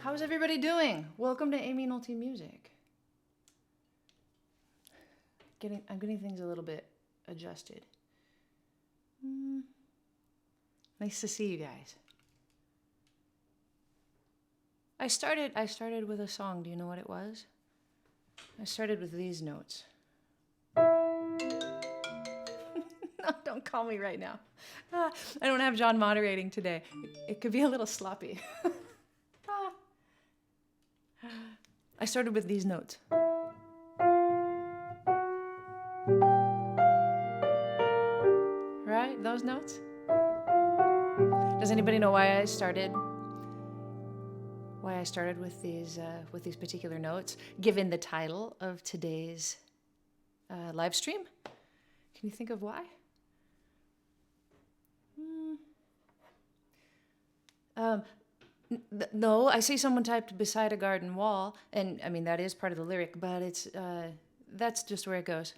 How's everybody doing? Welcome to Aimee Nolte Music. I'm getting things a little bit adjusted. Nice to see you guys. I started with a song. Do you know what it was? I started with these notes. No, don't call me right now. I don't have John moderating today. It could be a little sloppy. I started with these notes. Right? Those notes? Does anybody know why I started with these particular notes, given the title of today's live stream? Can you think of why? No, I see someone typed beside a garden wall, and I mean that is part of the lyric, but it's that's just where it goes.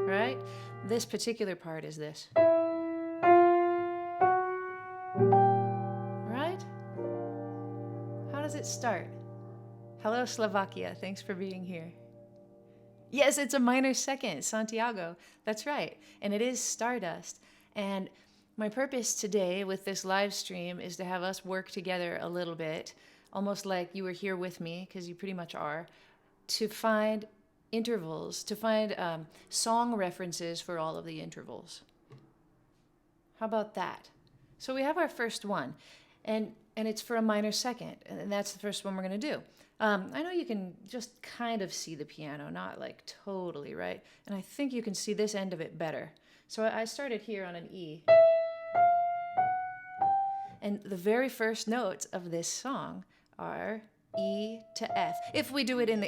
Right? This particular part is this. Right? How does it start? Hello, Slovakia. Thanks for being here. Yes, it's a minor second, Santiago. That's right. And it is Stardust. And my purpose today with this live stream is to have us work together a little bit, almost like you were here with me, because you pretty much are, to find intervals, to find song references for all of the intervals. How about that? So we have our first one, and it's for a minor second, and that's the first one we're going to do. I know you can just kind of see the piano, not like totally, right? And I think you can see this end of it better. So I started here on an E. And the very first notes of this song are E to F. If we do it in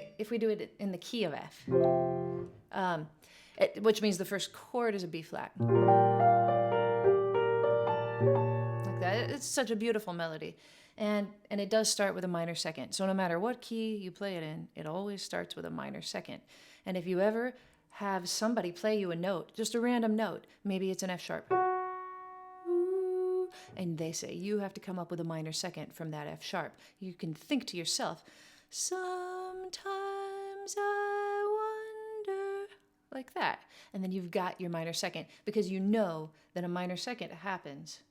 the key of F, which means the first chord is a B flat, like that. It's such a beautiful melody, and it does start with a minor second. So no matter what key you play it in, it always starts with a minor second. And if you ever have somebody play you a note, just a random note, maybe it's an F sharp, and they say you have to come up with a minor second from that F sharp, you can think to yourself, sometimes I wonder, like that. And then you've got your minor second, because you know that a minor second happens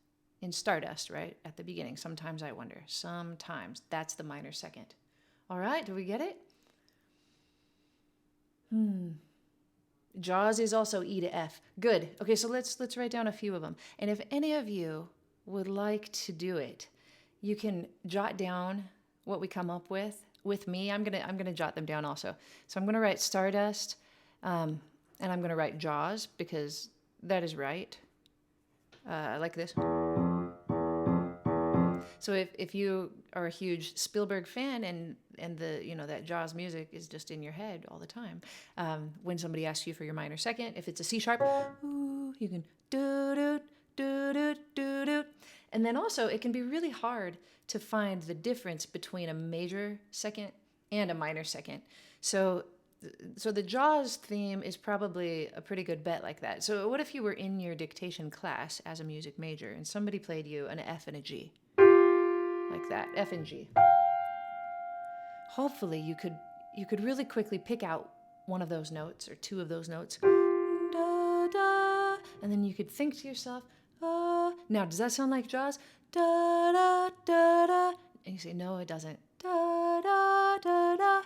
in Stardust, right? At the beginning. Sometimes I wonder. Sometimes. That's the minor second. All right, do we get it? Jaws is also E to F. Good. Okay, so let's write down a few of them. And if any of you would like to do it, you can jot down what we come up with me. I'm gonna jot them down also. So I'm gonna write Stardust, and I'm gonna write Jaws, because that is right. Like this. So if you are a huge Spielberg fan and the that Jaws music is just in your head all the time, when somebody asks you for your minor second, if it's a C sharp, you can do. And then also it can be really hard to find the difference between a major second and a minor second. So the Jaws theme is probably a pretty good bet like that. So what if you were in your dictation class as a music major and somebody played you an F and a G? Like that, F and G. Hopefully you could really quickly pick out one of those notes or two of those notes. Da, da, and then you could think to yourself, now does that sound like Jaws? Da, da, da, da. And you say, no, it doesn't. Da, da, da, da.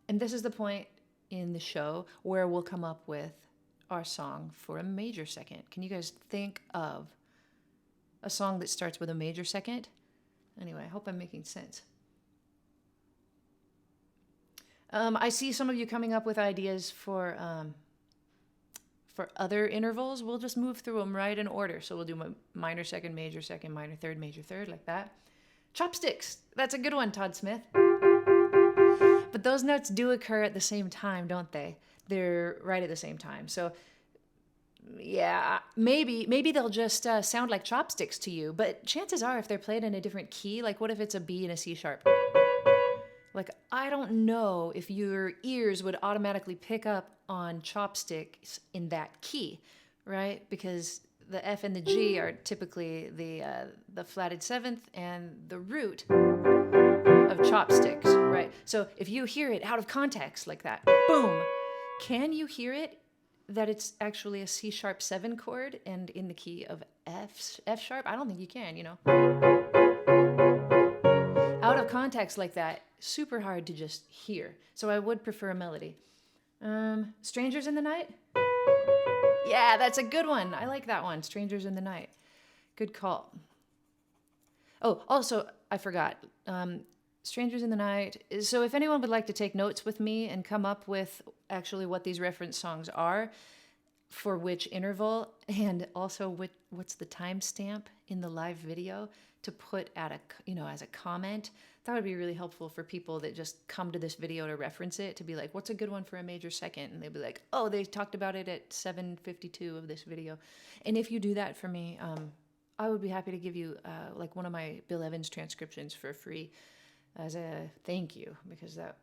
And this is the point in the show where we'll come up with our song for a major second. Can you guys think of a song that starts with a major second? Anyway, I hope I'm making sense. I see some of you coming up with ideas for other intervals. We'll just move through them right in order. So we'll do minor second, major second, minor third, major third, like that. Chopsticks. That's a good one, Todd Smith. But those notes do occur at the same time, don't they? They're right at the same time. So yeah, maybe they'll just sound like chopsticks to you, but chances are if they're played in a different key, like what if it's a B and a C sharp? Like, I don't know if your ears would automatically pick up on chopsticks in that key, right? Because the F and the G are typically the flatted seventh and the root of Chopsticks, right? So if you hear it out of context like that, boom, can you hear it that it's actually a C sharp 7 chord and in the key of F sharp? I don't think you can, you know. Out of context like that, super hard to just hear. So I would prefer a melody. Strangers in the Night? Yeah, that's a good one. I like that one. Strangers in the Night. Good call. Oh, also, I forgot. Strangers in the Night. So if anyone would like to take notes with me and come up with actually what these reference songs are, for which interval, and also what's the timestamp in the live video to put at as a comment, that would be really helpful for people that just come to this video to reference it, to be like, what's a good one for a major second? And they'll be like, oh, they talked about it at 7:52 of this video. And if you do that for me, I would be happy to give you like one of my Bill Evans transcriptions for free as a thank you, because that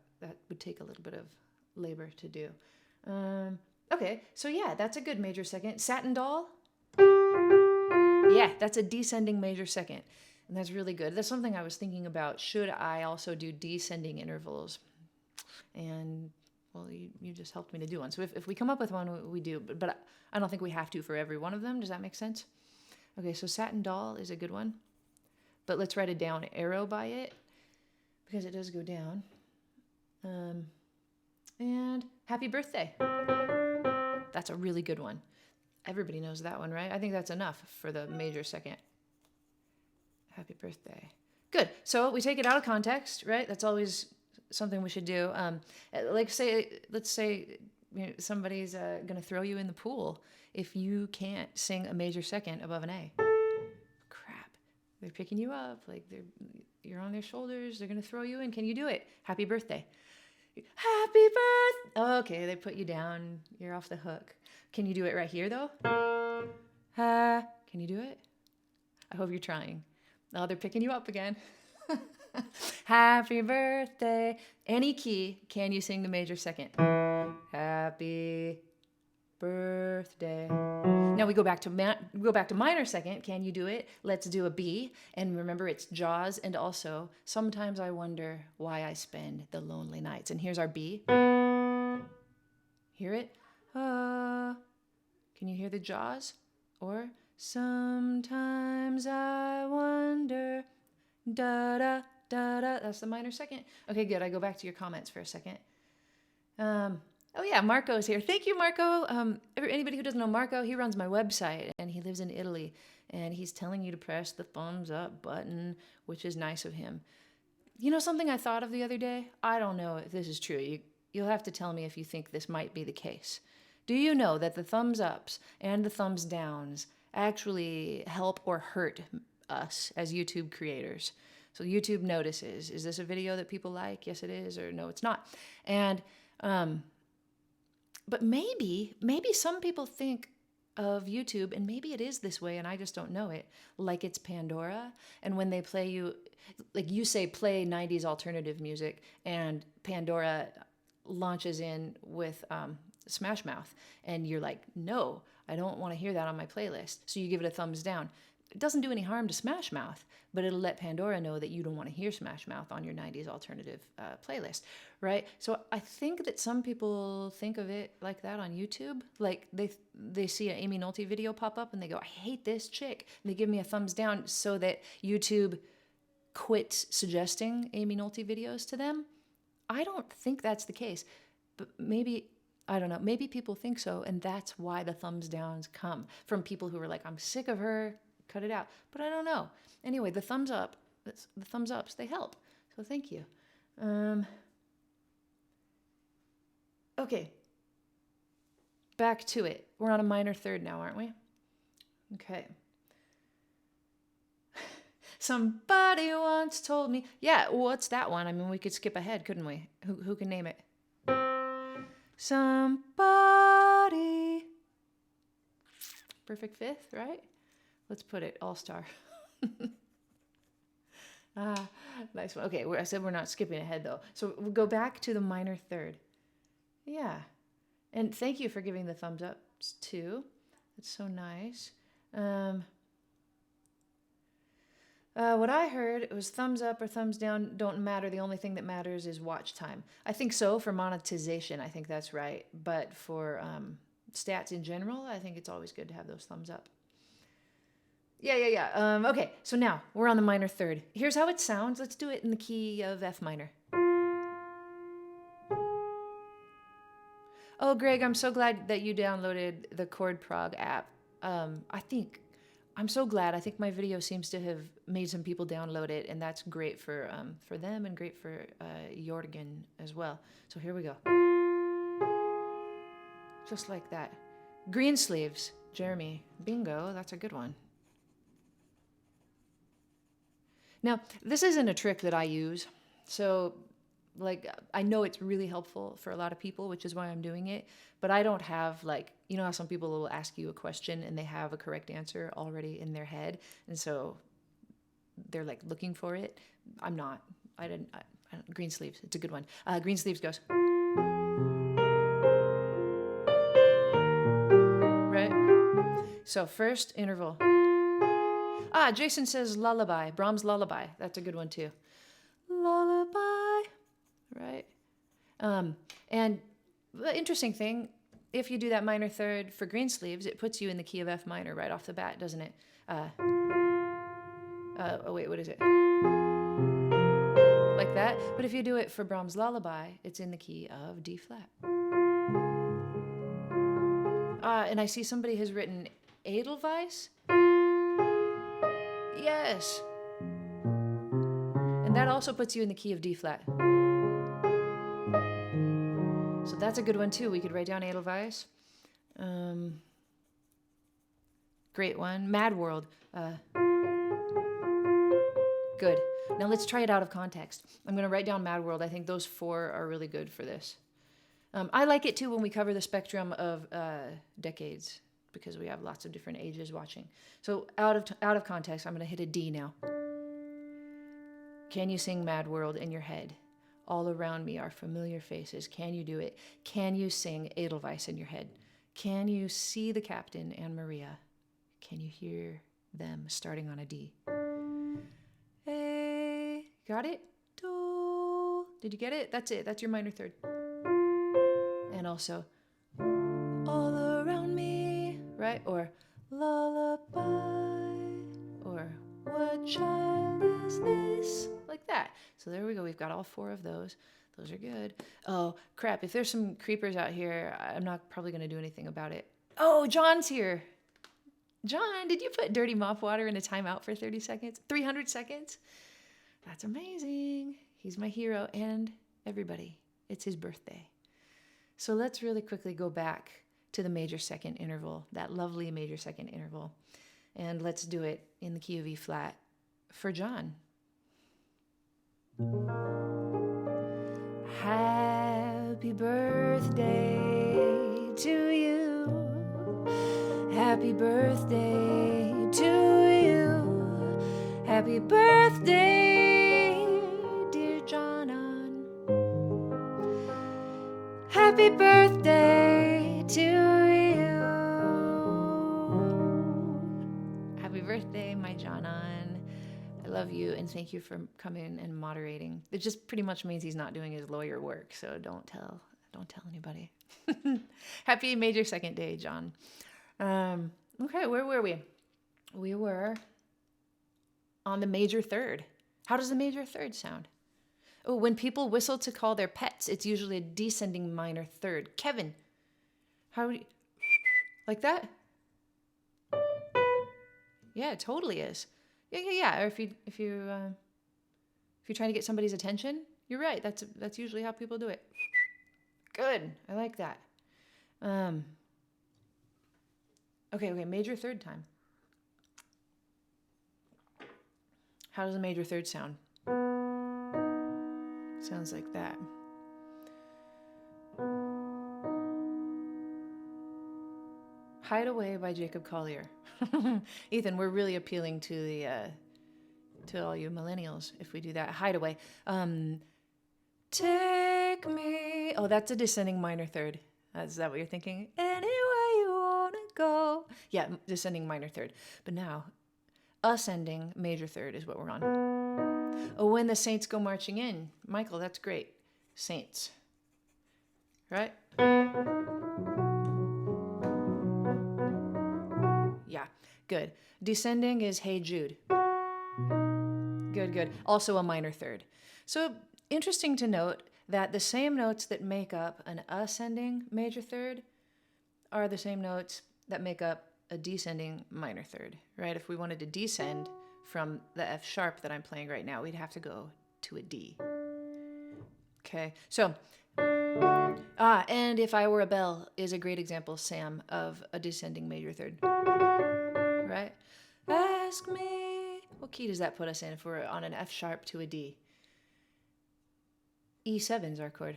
would take a little bit of labor to do. Okay, so yeah, that's a good major second. Satin Doll? Yeah, that's a descending major second. And that's really good. That's something I was thinking about. Should I also do descending intervals? And, well, you just helped me to do one. So if we come up with one, we do. But I don't think we have to for every one of them. Does that make sense? Okay, so Satin Doll is a good one. But let's write a down arrow by it, because it does go down. And Happy Birthday. That's a really good one. Everybody knows that one, right? I think that's enough for the major second. Happy Birthday. Good. So we take it out of context, right? That's always something we should do. Let's say somebody's going to throw you in the pool if you can't sing a major second above an A. Crap. They're picking you up. Like you're on their shoulders. They're going to throw you in. Can you do it? Happy birthday. Happy birthday. Okay, they put you down. You're off the hook. Can you do it right here, though? Can you do it? I hope you're trying. Oh, they're picking you up again. Happy birthday. Any key, can you sing the major second? Happy birthday. Now we go back to minor second. Can you do it? Let's do a B. And remember, it's Jaws. And also, sometimes I wonder why I spend the lonely nights. And here's our B. Hear it? Can you hear the Jaws? Or sometimes I wonder, da da da da. That's the minor second. Okay, good. I go back to your comments for a second. Oh yeah, Marco's here. Thank you, Marco. Anybody who doesn't know Marco, he runs my website and he lives in Italy, and he's telling you to press the thumbs up button, which is nice of him. You know something I thought of the other day? I don't know if this is true. You'll have to tell me if you think this might be the case. Do you know that the thumbs ups and the thumbs downs actually help or hurt us as YouTube creators? So YouTube notices, is this a video that people like? Yes, it is, or no, it's not. And but maybe some people think of YouTube, and maybe it is this way and I just don't know it, like it's Pandora. And when they play you, like you say, play 90s alternative music, and Pandora launches in with Smash Mouth, and you're like, no, I don't want to hear that on my playlist. So you give it a thumbs down. It doesn't do any harm to Smash Mouth, but it'll let Pandora know that you don't want to hear Smash Mouth on your 90s alternative playlist, right? So I think that some people think of it like that on YouTube. Like they see an Aimee Nolte video pop up and they go, I hate this chick. And they give me a thumbs down so that YouTube quits suggesting Aimee Nolte videos to them. I don't think that's the case, but maybe, I don't know, maybe people think so, and that's why the thumbs downs come from people who are like, I'm sick of her, cut it out. But I don't know. Anyway, the thumbs ups, they help. So thank you. Okay. Back to it. We're on a minor third now, aren't we? Okay. Somebody once told me. Yeah, what's that one? I mean, we could skip ahead, couldn't we? Who can name it? Somebody. Perfect fifth, right? Let's put it all-star. Nice one. Okay, I said we're not skipping ahead, though. So we'll go back to the minor third. Yeah. And thank you for giving the thumbs up, too. That's so nice. What I heard, it was thumbs up or thumbs down don't matter. The only thing that matters is watch time. I think so for monetization. I think that's right. But for stats in general, I think it's always good to have those thumbs up. Yeah. Okay, so now we're on the minor third. Here's how it sounds. Let's do it in the key of F minor. Oh, Greg, I'm so glad that you downloaded the Chord Prog app. I'm so glad. I think my video seems to have made some people download it, and that's great for them and great for Jorgen as well. So here we go. Just like that. Green sleeves, Jeremy. Bingo, that's a good one. Now, this isn't a trick that I use, so like I know it's really helpful for a lot of people, which is why I'm doing it, but I don't have like, you know how some people will ask you a question and they have a correct answer already in their head, and so they're like looking for it. I'm not. I don't, green sleeves, it's a good one. Green sleeves goes. Right? So first interval. Jason says lullaby, Brahms lullaby. That's a good one too. Lullaby, right? And the interesting thing, if you do that minor third for green sleeves, it puts you in the key of F minor right off the bat, doesn't it? Oh wait, what is it? Like that. But if you do it for Brahms lullaby, it's in the key of D flat. And I see somebody has written Edelweiss. Yes. And that also puts you in the key of D flat. So that's a good one too. We could write down Edelweiss. Great one. Mad World. Good. Now let's try it out of context. I'm going to write down Mad World. I think those four are really good for this. I like it too when we cover the spectrum of decades, because we have lots of different ages watching. So out of context, I'm going to hit a D now. Can you sing Mad World in your head? All around me are familiar faces. Can you do it? Can you sing Edelweiss in your head? Can you see the captain and Maria? Can you hear them starting on a D? Hey, got it? Do. Did you get it? That's it. That's your minor third. And also, all around me, right? Or lullaby, or what child is this? Like that. So there we go. We've got all four of those. Those are good. Oh, crap. If there's some creepers out here, I'm not probably going to do anything about it. Oh, John's here. John, did you put dirty mop water in a timeout for 30 seconds? 300 seconds? That's amazing. He's my hero and everybody. It's his birthday. So let's really quickly go back to the major second interval, that lovely major second interval. And let's do it in the key of E flat for John. Happy birthday to you. Happy birthday to you. Happy birthday, dear John. Happy birthday to you. Happy birthday, my John. I love you and thank you for coming and moderating. It just pretty much means he's not doing his lawyer work, so don't tell anybody. Happy major second day, John. Okay, where were we? We were on the major third. How does the major third sound? Oh, when people whistle to call their pets, it's usually a descending minor third. Kevin, how do you, like that? Yeah, it totally is. Yeah. Or if you're trying to get somebody's attention, you're right. That's usually how people do it. Good. I like that. Okay, major third time. How does a major third sound? Sounds like that. Hideaway by Jacob Collier. Ethan, we're really appealing to all you millennials if we do that. Hideaway. Take me. Oh, that's a descending minor third. Is that what you're thinking? Anywhere you wanna go. Yeah, descending minor third. But now, ascending major third is what we're on. Oh, when the saints go marching in. Michael, that's great. Saints. Right? Yeah, good. Descending is Hey Jude. Good, good. Also a minor third. So interesting to note that the same notes that make up an ascending major third are the same notes that make up a descending minor third, right? If we wanted to descend from the F sharp that I'm playing right now, we'd have to go to a D. Okay, so, and If I Were a Bell is a great example, Sam, of a descending major third, right? Ask me, what key does that put us in if we're on an F sharp to a D? E7 is our chord.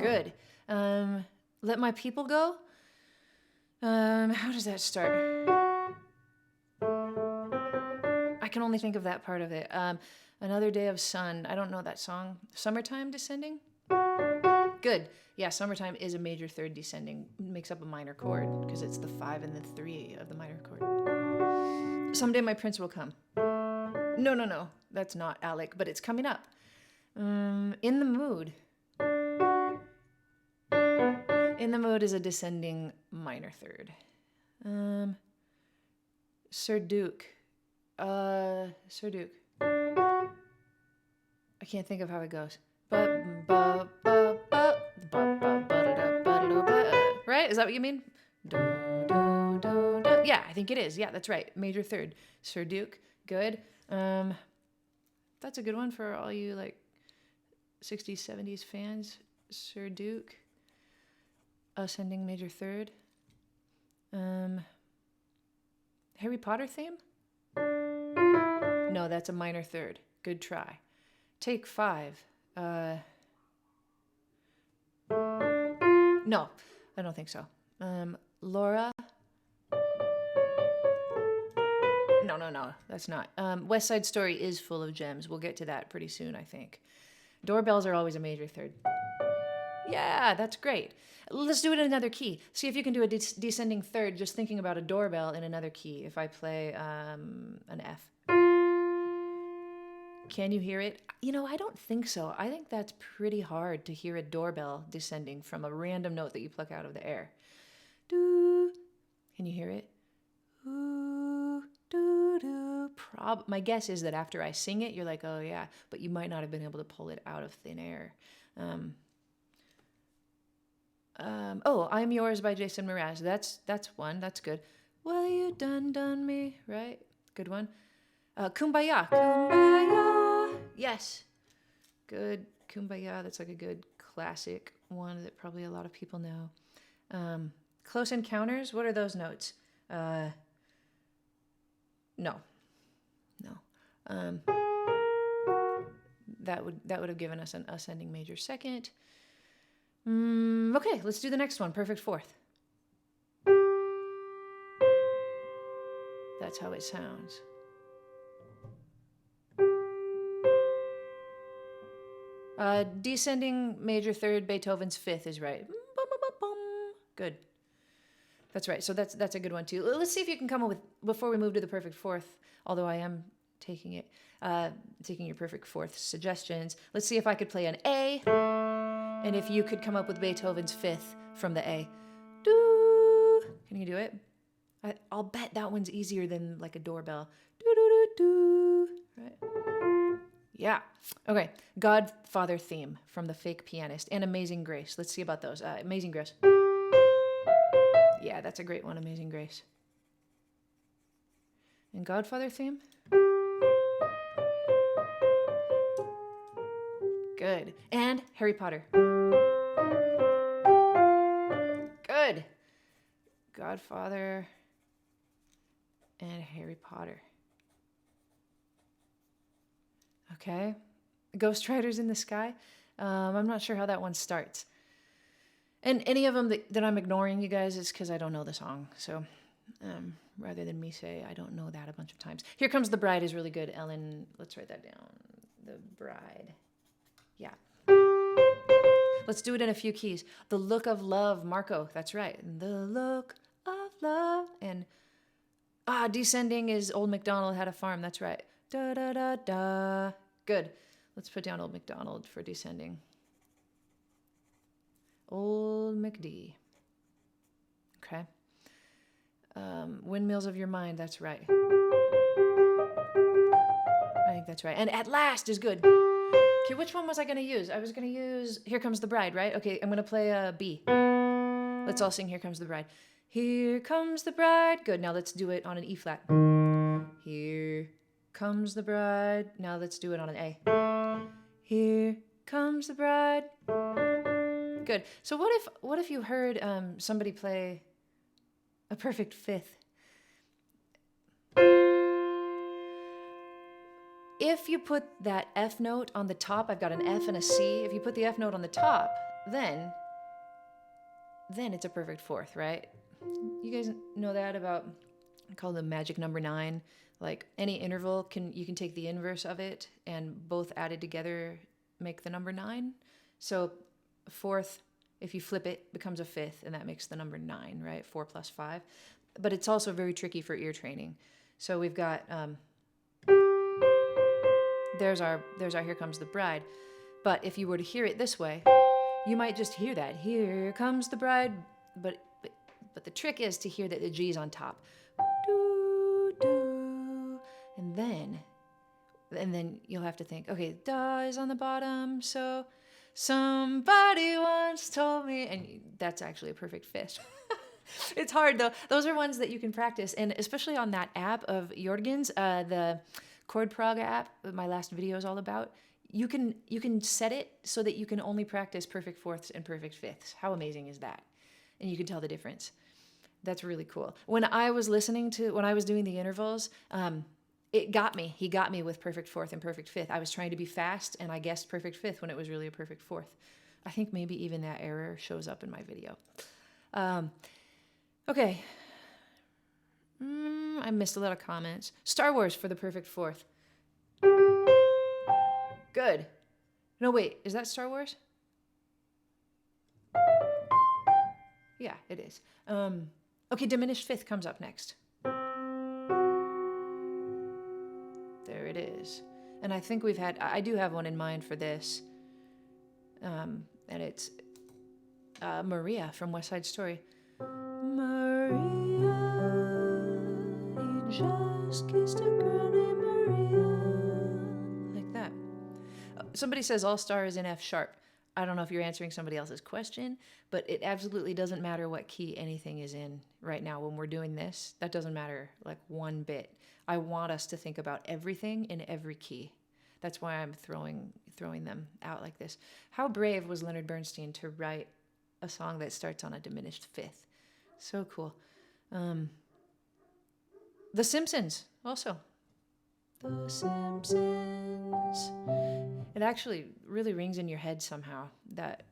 Good. Let My People Go. How does that start? I can only think of that part of it. Another Day of Sun. I don't know that song. Summertime descending? Good. Yeah, Summertime is a major third descending. Makes up a minor chord because it's the 5 and the 3 of the minor chord. Someday My Prince Will Come. No. That's not Alec, but it's coming up. In the Mood. In the Mood is a descending minor third. Sir Duke. Sir Duke. I can't think of how it goes. Right? Is that what you mean? Yeah, I think it is. Yeah, that's right. Major third. Sir Duke. Good. That's a good one for all you like 60s, 70s fans. Sir Duke. Ascending major third. Harry Potter theme? No, that's a minor third. Good try. Take 5. No, I don't think so. Laura? No, that's not. West Side Story is full of gems. We'll get to that pretty soon, I think. Doorbells are always a major third. Yeah, that's great. Let's do it in another key. See if you can do a descending third just thinking about a doorbell in another key. If I play an F. Can you hear it? You know, I don't think so. I think that's pretty hard to hear a doorbell descending from a random note that you pluck out of the air. Doo. Can you hear it? Ooh, doo, doo. My guess is that after I sing it, you're like, oh yeah, but you might not have been able to pull it out of thin air. I'm Yours by Jason Mraz. That's one. That's good. Well, you done me, right? Good one. Kumbaya. Kumbaya. Yes. Good. Kumbaya. That's like a good classic one that probably a lot of people know. Close Encounters. What are those notes? No. That would have given us an ascending major second. Okay, let's do the next one. Perfect fourth. That's how it sounds. Descending major third, Beethoven's fifth is right. Good. That's right. So that's a good one too. Let's see if you can come up with, before we move to the perfect fourth, although I am taking your perfect fourth suggestions. Let's see if I could play an A, and if you could come up with Beethoven's fifth from the A. Doo. Can you do it? I'll bet that one's easier than like a doorbell. Doo doo doo doo. Right? Yeah. Okay. Godfather theme from The Fake Pianist and Amazing Grace. Let's see about those. Amazing Grace. Yeah, that's a great one. Amazing Grace. And Godfather theme. Good. And Harry Potter. Good. Godfather and Harry Potter. Okay. Ghost Riders in the Sky. I'm not sure how that one starts. And any of them that I'm ignoring, you guys, is because I don't know the song. So rather than me say I don't know that a bunch of times. Here Comes the Bride is really good. Ellen, let's write that down. The Bride. Yeah. Let's do it in a few keys. The Look of Love, Marco. That's right. The Look of Love. And descending is Old MacDonald Had a Farm. That's right. Da da da da. Good. Let's put down Old MacDonald for descending. Old MacD. Okay. Windmills of Your Mind. That's right. I think that's right. And At Last is good. Okay, which one was I going to use? I was going to use Here Comes the Bride, right? Okay, I'm going to play a B. Let's all sing Here Comes the Bride. Here comes the bride. Good, now let's do it on an E flat. Here comes the bride. Now let's do it on an A. Here comes the bride. Good. So what if you heard somebody play a perfect fifth? If you put that F note on the top, I've got an F and a C. If you put the F note on the top, then it's a perfect fourth, right? You guys know that about, I call the magic number 9. Like any interval, you can take the inverse of it, and both added together make the number 9. So a fourth, if you flip it, becomes a fifth, and that makes the number 9, right? 4 plus 5. But it's also very tricky for ear training. So we've got... There's our Here Comes the Bride. But if you were to hear it this way, you might just hear that. Here comes the bride. But the trick is to hear that the G is on top. Do, do. And then you'll have to think, okay, da is on the bottom, so somebody once told me, and that's actually a perfect fifth. It's hard though. Those are ones that you can practice, and especially on that app of Jorgen's, the Chord Praga app that my last video is all about, you can set it so that you can only practice perfect fourths and perfect fifths. How amazing is that? And you can tell the difference. That's really cool. When I was doing the intervals, it got me. He got me with perfect fourth and perfect fifth. I was trying to be fast, and I guessed perfect fifth when it was really a perfect fourth. I think maybe even that error shows up in my video. Okay. I missed a lot of comments. Star Wars for the perfect fourth. Good. No, wait. Is that Star Wars? Yeah, it is. Okay, diminished fifth comes up next. There it is. And I think I do have one in mind for this. And it's Maria from West Side Story. Maria, you just kissed a girl named Maria. Like that. Somebody says All Star is in F sharp. I don't know if you're answering somebody else's question, but it absolutely doesn't matter what key anything is in right now when we're doing this. That doesn't matter like one bit. I want us to think about everything in every key. That's why I'm throwing them out like this. How brave was Leonard Bernstein to write a song that starts on a diminished fifth? So cool. The Simpsons also. The Simpsons. It actually really rings in your head somehow. That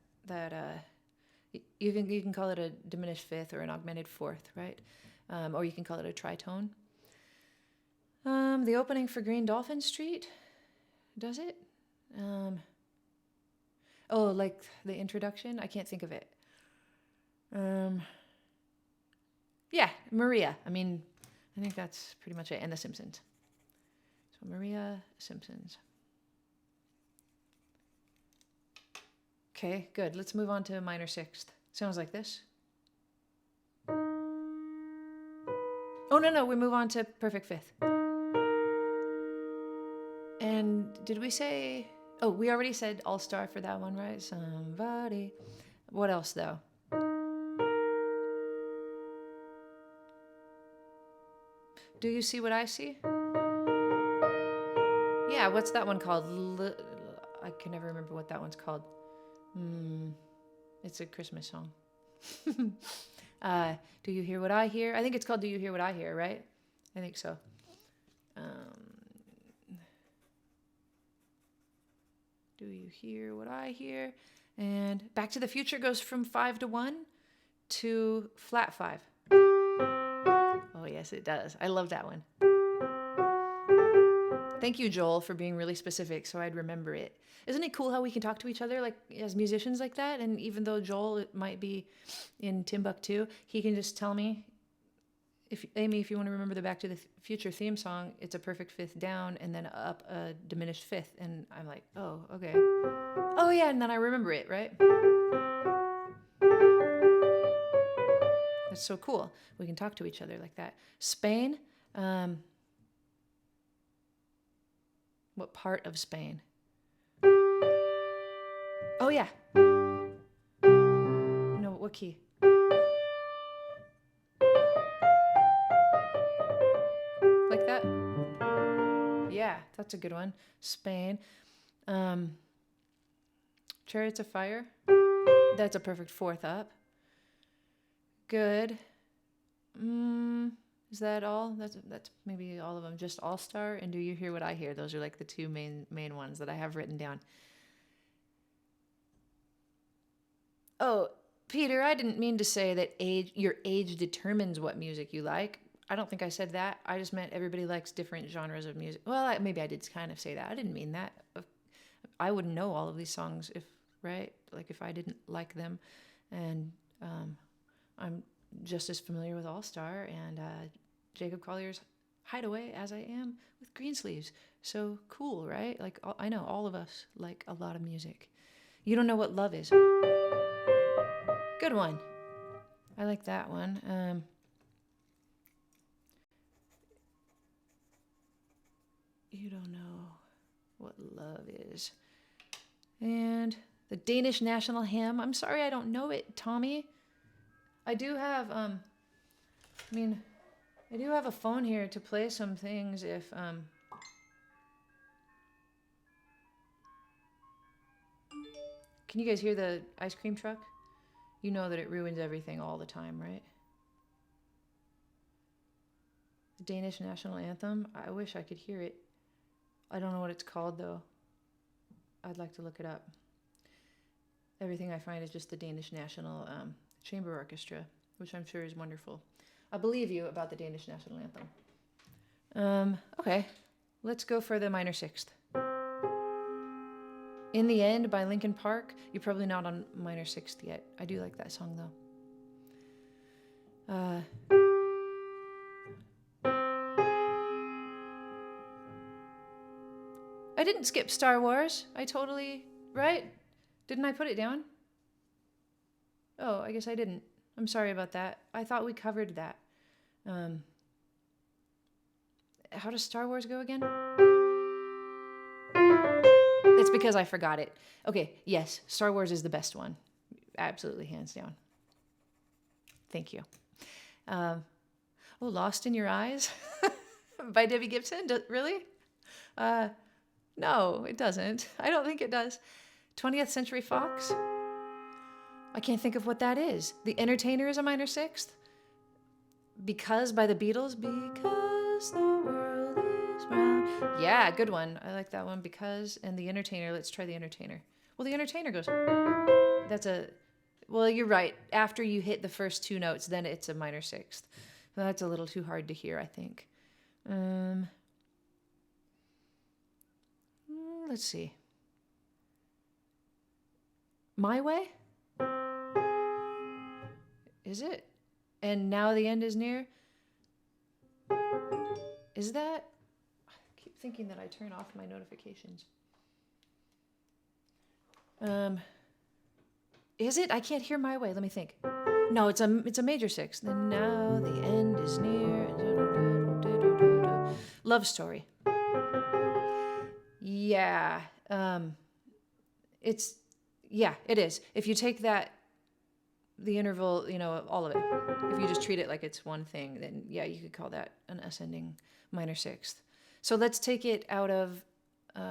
you can call it a diminished fifth or an augmented fourth, right? Or you can call it a tritone. The opening for Green Dolphin Street, does it? Like the introduction? I can't think of it. Yeah, Maria. I mean, I think that's pretty much it. And The Simpsons. So Maria, Simpsons. Okay, good. Let's move on to minor sixth. Sounds like this. Oh, no, we move on to perfect fifth. And did we say... Oh, we already said all-star for that one, right? Somebody. What else, though? Do you see what I see? Yeah, what's that one called? I can never remember what that one's called. It's a Christmas song. Do you hear what I hear? I think it's called Do You Hear What I Hear, right? I think so. Do you hear what I hear? And Back to the Future goes from 5 to 1 to flat 5. Oh, yes, it does. I love that one. Thank you, Joel, for being really specific so I'd remember it. Isn't it cool how we can talk to each other like as musicians like that? And even though Joel might be in Timbuktu, he can just tell me, if Aimee, if you want to remember the Back to the Future theme song, it's a perfect fifth down and then up a diminished fifth. And I'm like, oh, okay. Oh, yeah, and then I remember it, right? That's so cool. We can talk to each other like that. Spain. What part of Spain? Oh, yeah. No, what key? Like that? Yeah, that's a good one. Spain. Chariots of Fire. That's a perfect fourth up. Good. Is that all? That's maybe all of them. Just All Star and Do You Hear What I Hear? Those are like the two main ones that I have written down. Oh, Peter, I didn't mean to say that your age determines what music you like. I don't think I said that. I just meant everybody likes different genres of music. Well, maybe I did kind of say that. I didn't mean that. I wouldn't know all of these songs if I didn't like them. And I'm just as familiar with All Star and Jacob Collier's Hideaway as I am with Greensleeves. So cool, right? Like, I know all of us like a lot of music. You don't know what love is. Good one. I like that one. You don't know what love is. And the Danish national hymn. I'm sorry I don't know it, Tommy. I do have, I do have a phone here to play some things if, Can you guys hear the ice cream truck? You know that it ruins everything all the time, right? The Danish national anthem. I wish I could hear it. I don't know what it's called, though. I'd like to look it up. Everything I find is just the Danish National Chamber Orchestra, which I'm sure is wonderful. I believe you about the Danish national anthem. Okay, let's go for the minor sixth. In the End by Linkin Park. You're probably not on minor sixth yet. I do like that song, though. I didn't skip Star Wars. I totally... Right? Didn't I put it down? Oh, I guess I didn't. I'm sorry about that. I thought we covered that. How does Star Wars go again? It's because I forgot it. Okay, yes, Star Wars is the best one. Absolutely, hands down. Thank you. Lost in Your Eyes by Debbie Gibson? Really? No, it doesn't. I don't think it does. 20th Century Fox? I can't think of what that is. The Entertainer is a minor sixth? Because by the Beatles? Because the world is round. Yeah, good one. I like that one. Because, and The Entertainer. Let's try The Entertainer. Well, The Entertainer goes... Well, you're right. After you hit the first two notes, then it's a minor sixth. That's a little too hard to hear, I think. Let's see. My Way? Is it? And Now the End is Near? Is that? I keep thinking that I turn off my notifications. Is it? I can't hear My Way. Let me think. No, it's a major sixth. Then Now the End is Near. Love Story. Yeah. It is. If you take that, the interval, all of it, if you just treat it like it's one thing, then yeah, you could call that an ascending minor sixth. So let's take it out of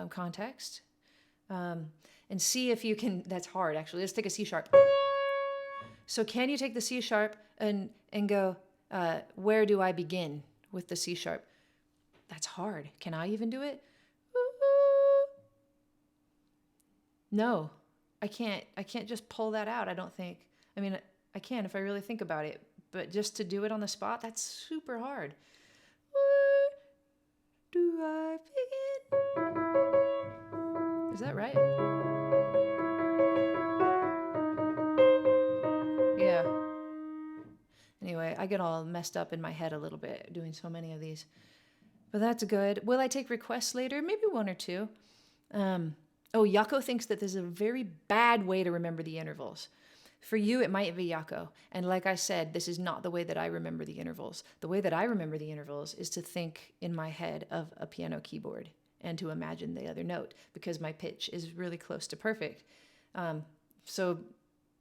context and see if you can, that's hard actually. Let's take a C sharp. So can you take the C sharp and go, where do I begin with the C sharp? That's hard. Can I even do it? No, I can't just pull that out, I don't think. I mean, I can if I really think about it, but just to do it on the spot, that's super hard. do I begin? Is that right? Yeah. Anyway, I get all messed up in my head a little bit doing so many of these. But that's good. Will I take requests later? Maybe one or two. Yako thinks that this is a very bad way to remember the intervals. For you, it might be Yako. And like I said, this is not the way that I remember the intervals. The way that I remember the intervals is to think in my head of a piano keyboard and to imagine the other note because my pitch is really close to perfect. So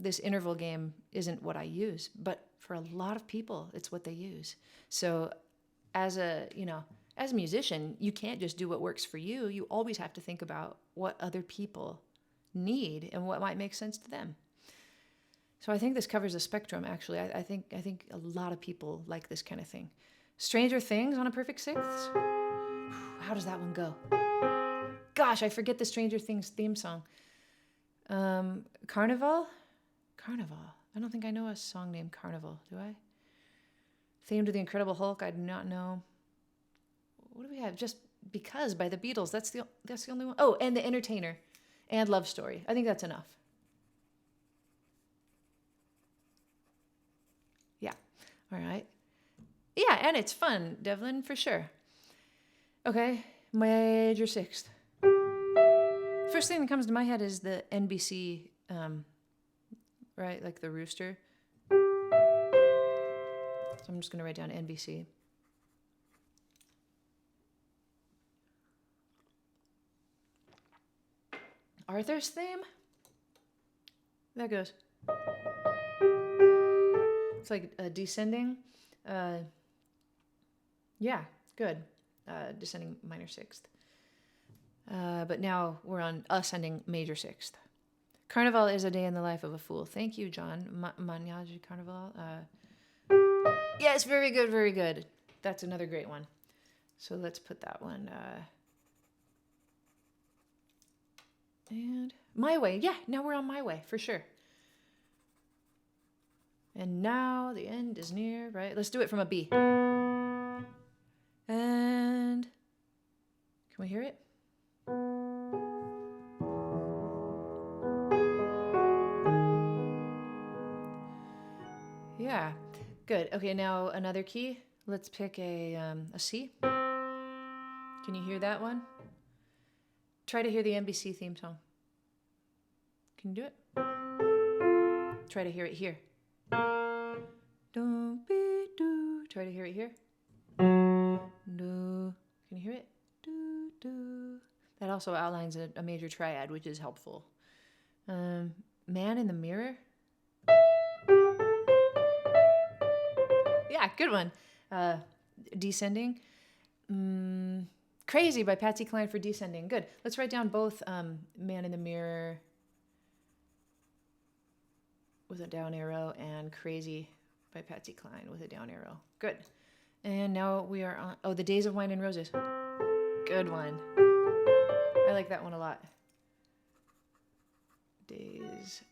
this interval game isn't what I use, but for a lot of people, it's what they use. So as a musician, you can't just do what works for you. You always have to think about what other people need and what might make sense to them. So I think this covers a spectrum, actually. I think a lot of people like this kind of thing. Stranger Things on a perfect sixth? How does that one go? Gosh, I forget the Stranger Things theme song. Carnival? Carnival. I don't think I know a song named Carnival, do I? Theme to the Incredible Hulk, I do not know. What do we have? Just Because by the Beatles. That's the only one. Oh, and The Entertainer and Love Story. I think that's enough. Yeah. All right. Yeah, and it's fun, Devlin, for sure. Okay, major sixth. First thing that comes to my head is the NBC, right, like the rooster. So I'm just going to write down NBC. Arthur's theme? That goes. It's like descending. Yeah, good. Descending minor sixth. But now we're on ascending major sixth. Carnival is a day in the life of a fool. Thank you, John. Manyaji Carnival. Yes, very good, very good. That's another great one. So let's put that one. And My Way. Yeah, now we're on My Way, for sure. And now the end is near, right? Let's do it from a B. And can we hear it? Yeah, good. Okay, now another key. Let's pick a C. Can you hear that one? Try to hear the NBC theme song. Can you do it? Try to hear it here. Don't be do. Try to hear it here. Do. Can you hear it? Do do. That also outlines a major triad, which is helpful. Man in the Mirror. Yeah, good one. Descending. Crazy by Patsy Cline for descending. Good. Let's write down both Man in the Mirror with a down arrow and Crazy by Patsy Cline with a down arrow. Good. And now we are on... Oh, The Days of Wine and Roses. Good one. I like that one a lot. Days,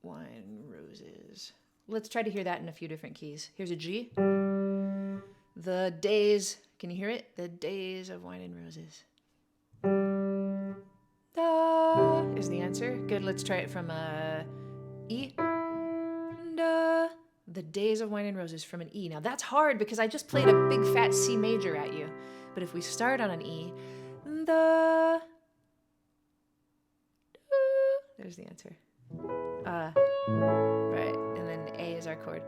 Wine, Roses. Let's try to hear that in a few different keys. Here's a G. The Days... Can you hear it? The Days of Wine and Roses. Da is the answer. Good, let's try it from a E. Da. The Days of Wine and Roses from an E. Now that's hard because I just played a big fat C major at you. But if we start on an E, the... There's the answer. Right, and then A is our chord.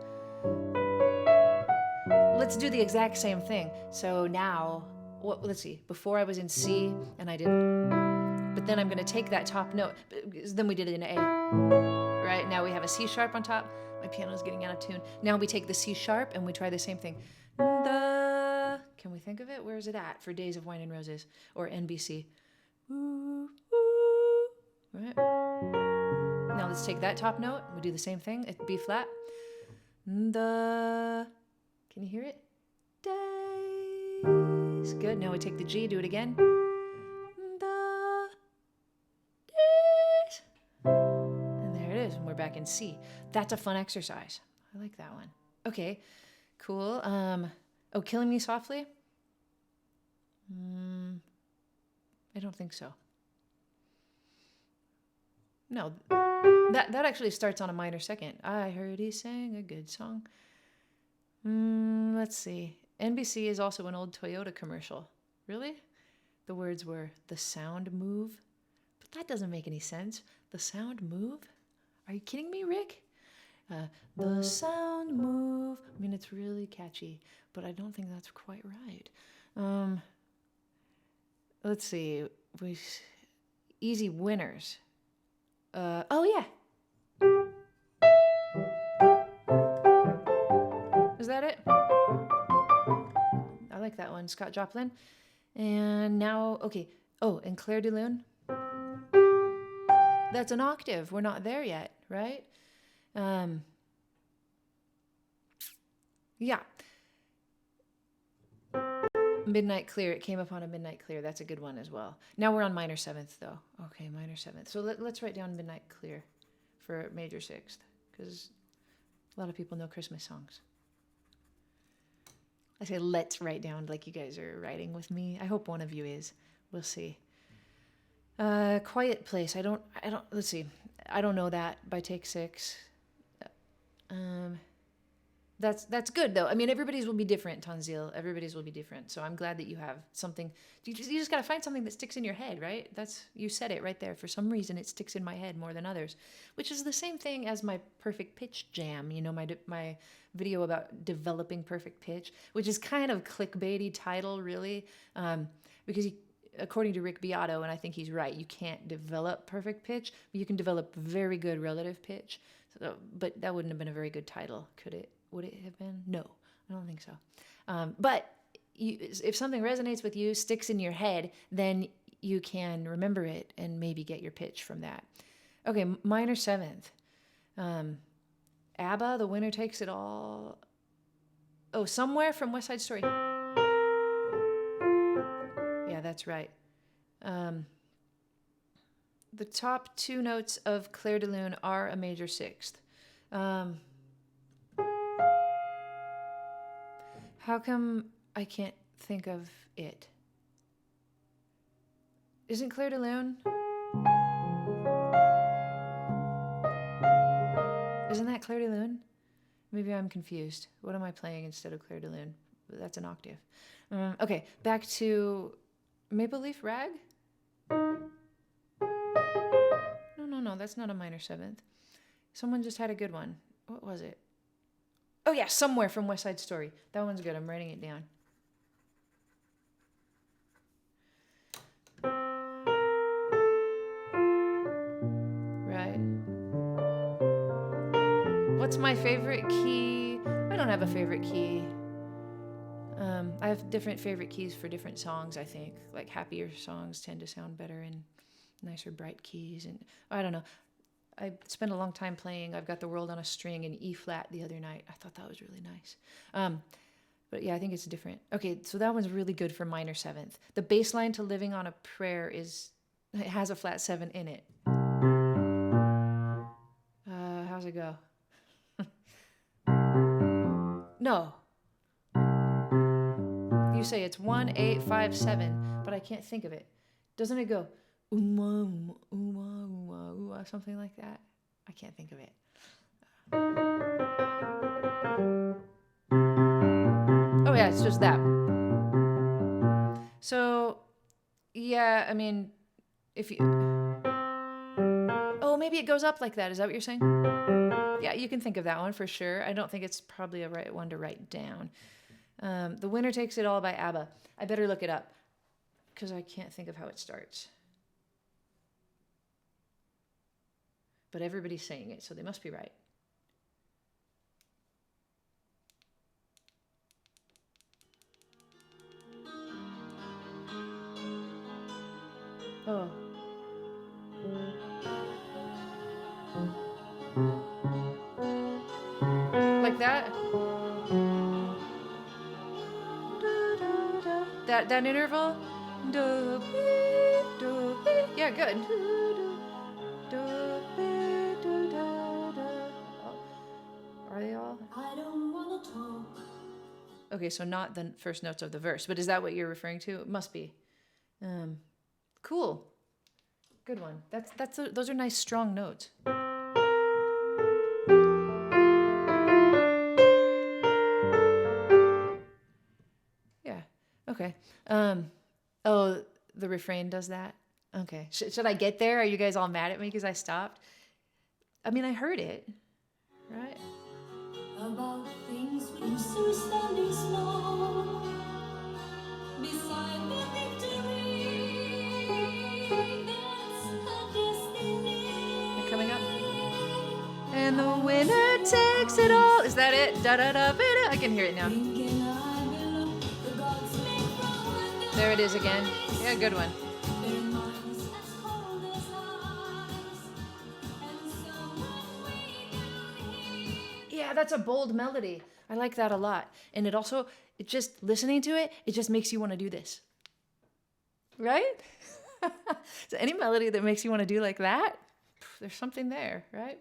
Let's do the exact same thing. So now, let's see. Before I was in C, and I didn't. But then I'm going to take that top note. Then we did it in A. Right? Now we have a C sharp on top. My piano's getting out of tune. Now we take the C sharp, and we try the same thing. Can we think of it? Where is it at for Days of Wine and Roses? Or NBC. Right? Now let's take that top note. We do the same thing at B flat. Can you hear it? Days. Good. Now we take the G, do it again. The days. And there it is. And we're back in C. That's a fun exercise. I like that one. Okay. Cool. Killing Me Softly. I don't think so. No, that actually starts on a minor second. I heard he sang a good song. Let's see. NBC is also an old Toyota commercial. Really? The words were, "The sound move." But that doesn't make any sense. The sound move? Are you kidding me, Rick? The sound move. I mean, it's really catchy, but I don't think that's quite right. Let's see. Easy winners. Oh yeah. Is that it? I like that one, Scott Joplin. And now, okay. Oh, and Claire de Lune. That's an octave. We're not there yet, right? Yeah. Midnight Clear. It came up on a Midnight Clear. That's a good one as well. Now we're on minor seventh, though. Okay, minor seventh. So let's write down Midnight Clear for major sixth, because a lot of people know Christmas songs. I say let's write down like you guys are writing with me. I hope one of you is. We'll see. Quiet Place. I don't. Let's see. I don't know that by Take Six. That's good though. I mean, everybody's will be different, Tanzil. Everybody's will be different. So I'm glad that you have something. You just gotta find something that sticks in your head, right? You said it right there. For some reason, it sticks in my head more than others, which is the same thing as my perfect pitch jam. You know, my video about developing perfect pitch, which is kind of clickbaity title, really, because according to Rick Beato, and I think he's right, you can't develop perfect pitch, but you can develop very good relative pitch. So, but that wouldn't have been a very good title, could it? Would it have been? No, I don't think so. But if something resonates with you, sticks in your head, then you can remember it and maybe get your pitch from that. Okay, minor seventh. ABBA, The Winner Takes It All. Oh, Somewhere from West Side Story. Yeah, that's right. The top two notes of Claire de Lune are a major sixth. How come I can't think of it? Isn't Claire de Lune? Isn't that Claire de Lune? Maybe I'm confused. What am I playing instead of Claire de Lune? That's an octave. Okay, back to Maple Leaf Rag? No, that's not a minor seventh. Someone just had a good one. What was it? Oh yeah, Somewhere from West Side Story. That one's good. I'm writing it down. Right. What's my favorite key? I don't have a favorite key. I have different favorite keys for different songs, I think. Like happier songs tend to sound better in nicer bright keys. And I don't know. I spent a long time playing I've Got the World on a String in E flat the other night. I thought that was really nice. But yeah, I think it's different. Okay, so that one's really good for minor seventh. The bass line to Living on a Prayer it has a flat seven in it. How's it go? No. You say it's 1, 8, 5, 7, but I can't think of it. Doesn't it go something like that? I can't think of it. Oh yeah, it's just that. So yeah, I mean, if you maybe it goes up like that. Is that what you're saying? Yeah, you can think of that one for sure. I don't think it's probably a right one to write down. The Winner Takes It All by ABBA. I better look it up because I can't think of how it starts. But everybody's saying it, so they must be right. Oh. Like that? That interval? Yeah, good. Are they all? I don't wanna talk Okay, so not the first notes of the verse, but is that what you're referring to? It must be. Cool. Good one. Those are nice strong notes. Yeah. Okay. Oh, the refrain does that? Okay. Should I get there? Are you guys all mad at me because I stopped? I mean, I heard it, right? About things which are standing small beside the victory, that's the destiny. They're coming up. And the winner takes it all. Is that it? Da da da da. I can hear it now. There it is again. Yeah, good one. Yeah, that's a bold melody. I like that a lot. And it just listening to it, it just makes you want to do this. Right? So any melody that makes you want to do like that, there's something there, right?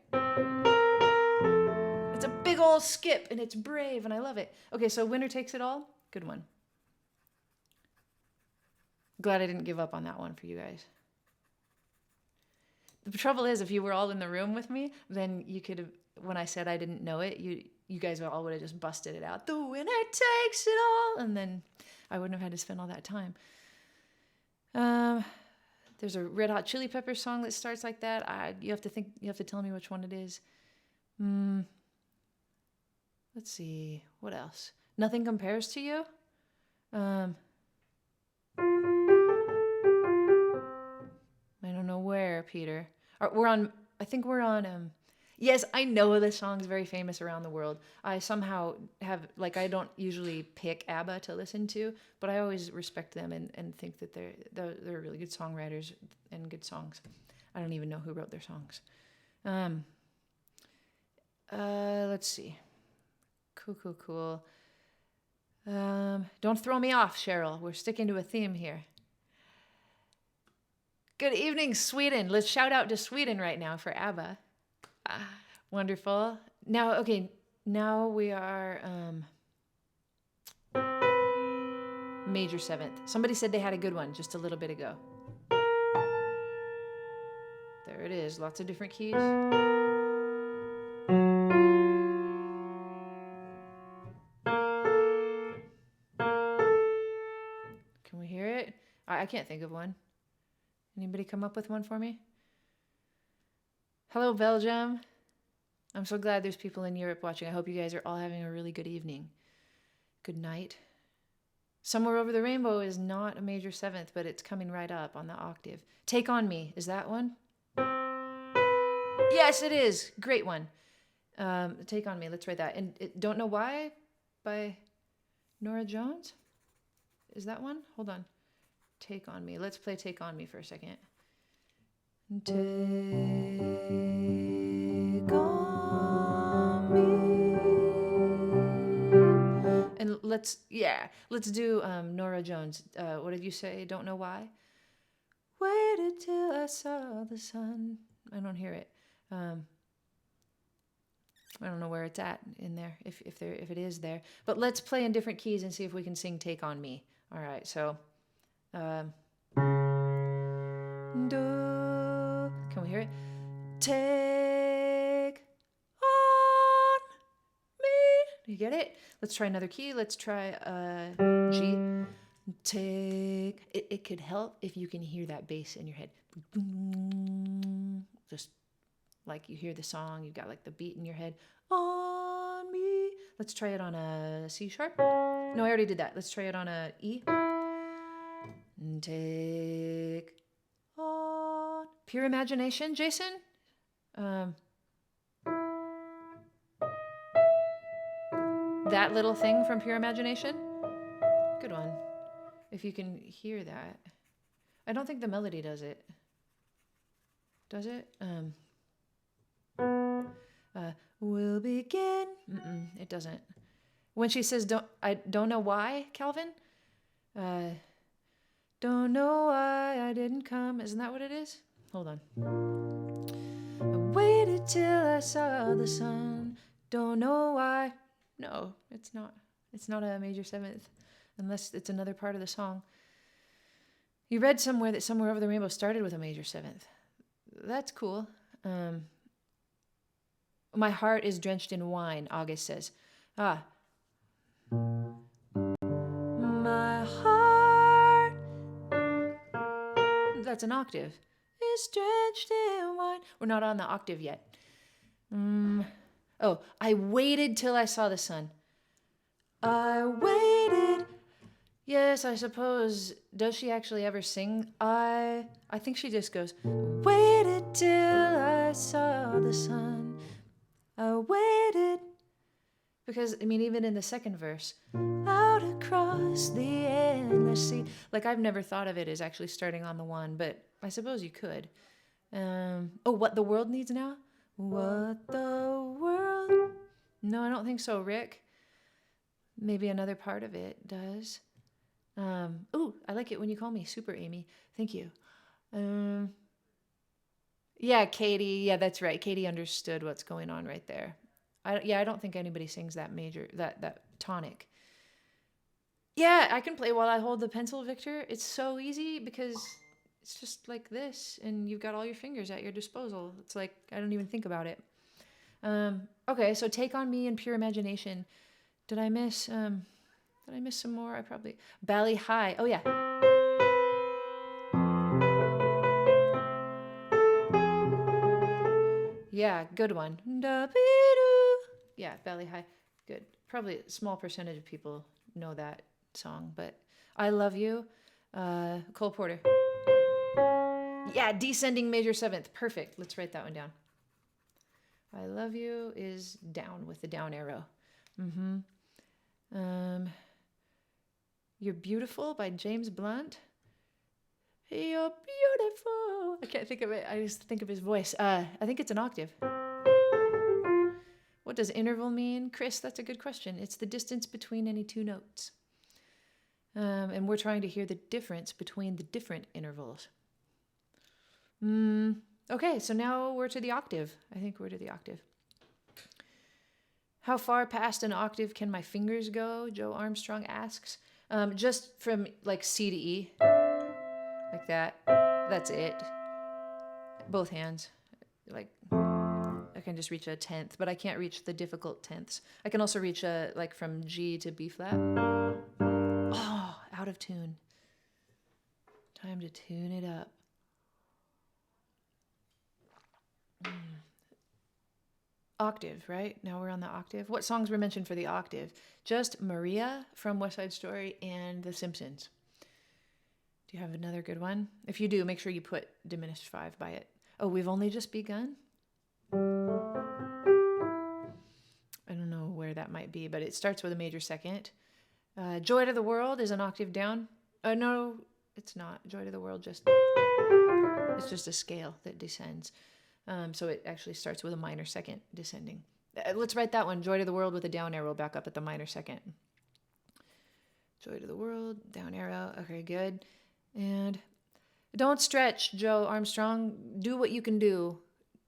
It's a big old skip and it's brave and I love it. Okay, so winner takes it all. Good one. Glad I didn't give up on that one for you guys. The trouble is, if you were all in the room with me, then you could have, when I said I didn't know it, you guys all would have just busted it out. The winner takes it all. And then I wouldn't have had to spend all that time. There's a Red Hot Chili Peppers song that starts like that. You have to tell me which one it is. Let's see. What else? Nothing Compares to You. I don't know where, Peter. I think we're on, yes, I know this song's very famous around the world. I somehow have, I don't usually pick ABBA to listen to, but I always respect them and think that they're really good songwriters and good songs. I don't even know who wrote their songs. Let's see. Cool. Don't throw me off, Cheryl. We're sticking to a theme here. Good evening, Sweden. Let's shout out to Sweden right now for ABBA. Wonderful. Now we are major seventh. Somebody said they had a good one just a little bit ago. There it is. Lots of different keys. Can we hear it? I can't think of one. Anybody come up with one for me? Hello, Belgium. I'm so glad there's people in Europe watching. I hope you guys are all having a really good evening. Good night. Somewhere Over the Rainbow is not a major seventh, but it's coming right up on the octave. Take On Me, is that one? Yes, it is. Great one. Take On Me, let's write that. And Don't Know Why by Norah Jones? Is that one? Hold on. Take On Me. Let's play Take On Me for a second. Take on me. And let's do Norah Jones. What did you say? Don't Know Why? Waited till I saw the sun. I don't hear it. I don't know where it's at in there, if it is there. But let's play in different keys and see if we can sing Take On Me. All right, so do. Can we hear it? Take on me. Do you get it? Let's try another key. Let's try G. Take. It could help if you can hear that bass in your head. Just like you hear the song, you've got like the beat in your head. On me. Let's try it on a C sharp. No, I already did that. Let's try it on a E. Take on. Pure Imagination, Jason? That little thing from Pure Imagination? Good one. If you can hear that. I don't think the melody does it. Does it? We'll begin. It doesn't. When she says, I don't know why, Calvin? Don't know why I didn't come. Isn't that what it is? Hold on. I waited till I saw the sun. Don't know why. No, it's not. It's not a major seventh, unless it's another part of the song. You read somewhere that Somewhere Over the Rainbow started with a major seventh. That's cool. My heart is drenched in wine, August says. Ah. My heart, that's an octave, is drenched in wine. We're not on the octave yet. Oh, I waited till I saw the sun. I waited. Yes, I suppose. Does she actually ever sing? I think she just goes, waited till I saw the sun. I waited. Because, I mean, even in the second verse, out across the endless sea. Like, I've never thought of it as actually starting on the one, but I suppose you could. What the world needs now? What the world? No, I don't think so, Rick. Maybe another part of it does. I like it when you call me Super Amy. Thank you. Yeah, Katie. Yeah, that's right. Katie understood what's going on right there. I don't think anybody sings that major, that tonic. Yeah, I can play while I hold the pencil, Victor. It's so easy because it's just like this, and you've got all your fingers at your disposal. It's like I don't even think about it. Okay, so Take on Me and Pure Imagination. Did I miss some more? I probably Bally High. Oh yeah. Yeah, good one. Yeah, Bally High. Good. Probably a small percentage of people know that song, but I Love You, Cole Porter. Yeah, descending major seventh. Perfect. Let's write that one down. I Love You is down with the down arrow. You're Beautiful by James Blunt. You're beautiful. I can't think of it. I just think of his voice. I think it's an octave. What does interval mean? Chris, that's a good question. It's the distance between any two notes. And we're trying to hear the difference between the different intervals. Okay, so now we're to the octave. I think we're to the octave. How far past an octave can my fingers go? Joe Armstrong asks. Just from like C to E. Like that. That's it. Both hands. Like, I can just reach a tenth, but I can't reach the difficult tenths. I can also reach like from G to B flat. Oh, out of tune. Time to tune it up. Octave, right? Now we're on the octave. What songs were mentioned for the octave? Just Maria from West Side Story and The Simpsons. Do you have another good one? If you do, make sure you put diminished 5 by it. Oh, we've only just begun? I don't know where that might be, but it starts with a major second. Joy to the World is an octave down. No, it's not. Joy to the World it's just a scale that descends. So it actually starts with a minor second descending. Let's write that one. Joy to the World with a down arrow back up at the minor second. Joy to the World, down arrow. Okay, good. And don't stretch, Joe Armstrong. Do what you can do.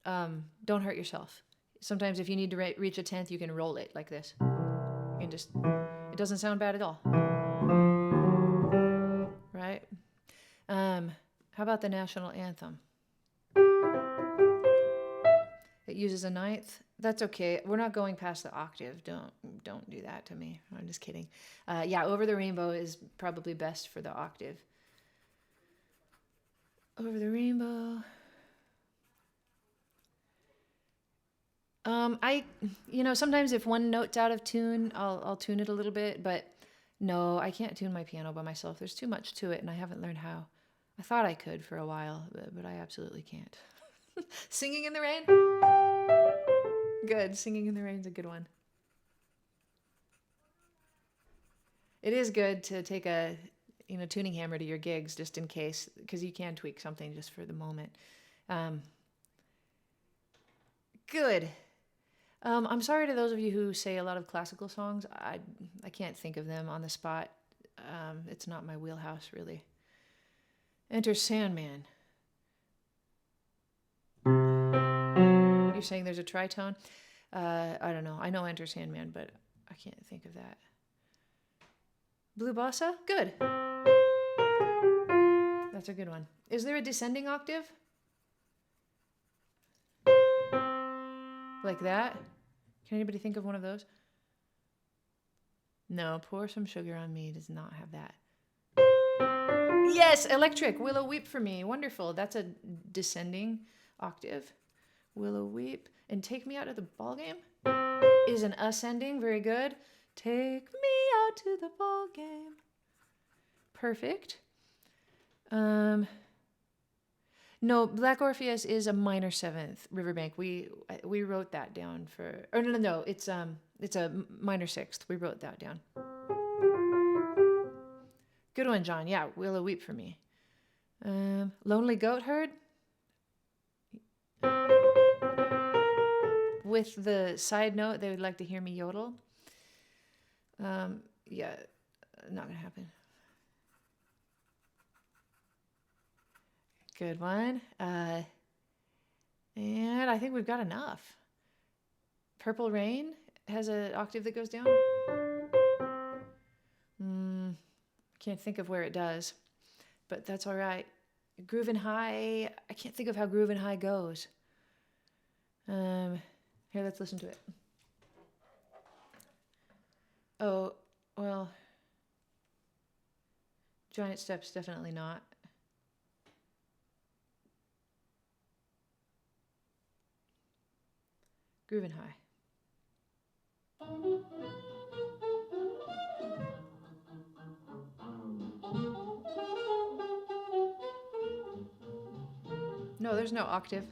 Don't hurt yourself. Sometimes if you need to reach a tenth, you can roll it like this. You can just, it doesn't sound bad at all. Right? How about the national anthem? It uses a ninth. That's okay. We're not going past the octave. Don't do that to me. I'm just kidding. Yeah, Over the Rainbow is probably best for the octave. Over the Rainbow. Sometimes if one note's out of tune, I'll tune it a little bit, but no, I can't tune my piano by myself. There's too much to it, and I haven't learned how. I thought I could for a while, but I absolutely can't. Singing in the Rain? Good. Singing in the Rain's a good one. It is good to take a tuning hammer to your gigs just in case, because you can tweak something just for the moment. Good. I'm sorry to those of you who say a lot of classical songs. I can't think of them on the spot. It's not my wheelhouse, really. Enter Sandman. You're saying there's a tritone? I don't know. I know Enter Sandman, but I can't think of that. Blue bossa? Good. That's a good one. Is there a descending octave? Like that? Can anybody think of one of those? No, Pour Some Sugar on Me does not have that. Yes, electric. Willow Weep for Me. Wonderful. That's a descending octave. Willow Weep. And Take Me Out to the Ball Game is an ascending. Very good. Take me out to the ball game. Perfect. No, Black Orpheus is a minor seventh. Riverbank. We wrote that down for. Or no. It's a minor sixth. We wrote that down. Good one, John. Yeah, Willow Weep for Me. Lonely Goat Herd. With the side note, they would like to hear me yodel. Yeah, not gonna happen. Good one. And I think we've got enough. Purple Rain has an octave that goes down. Can't think of where it does, but that's all right. Groovin' High, I can't think of how Groovin' High goes. Here, let's listen to it. Oh, well, Giant Steps, definitely not. Groovin' High. No, there's no octave.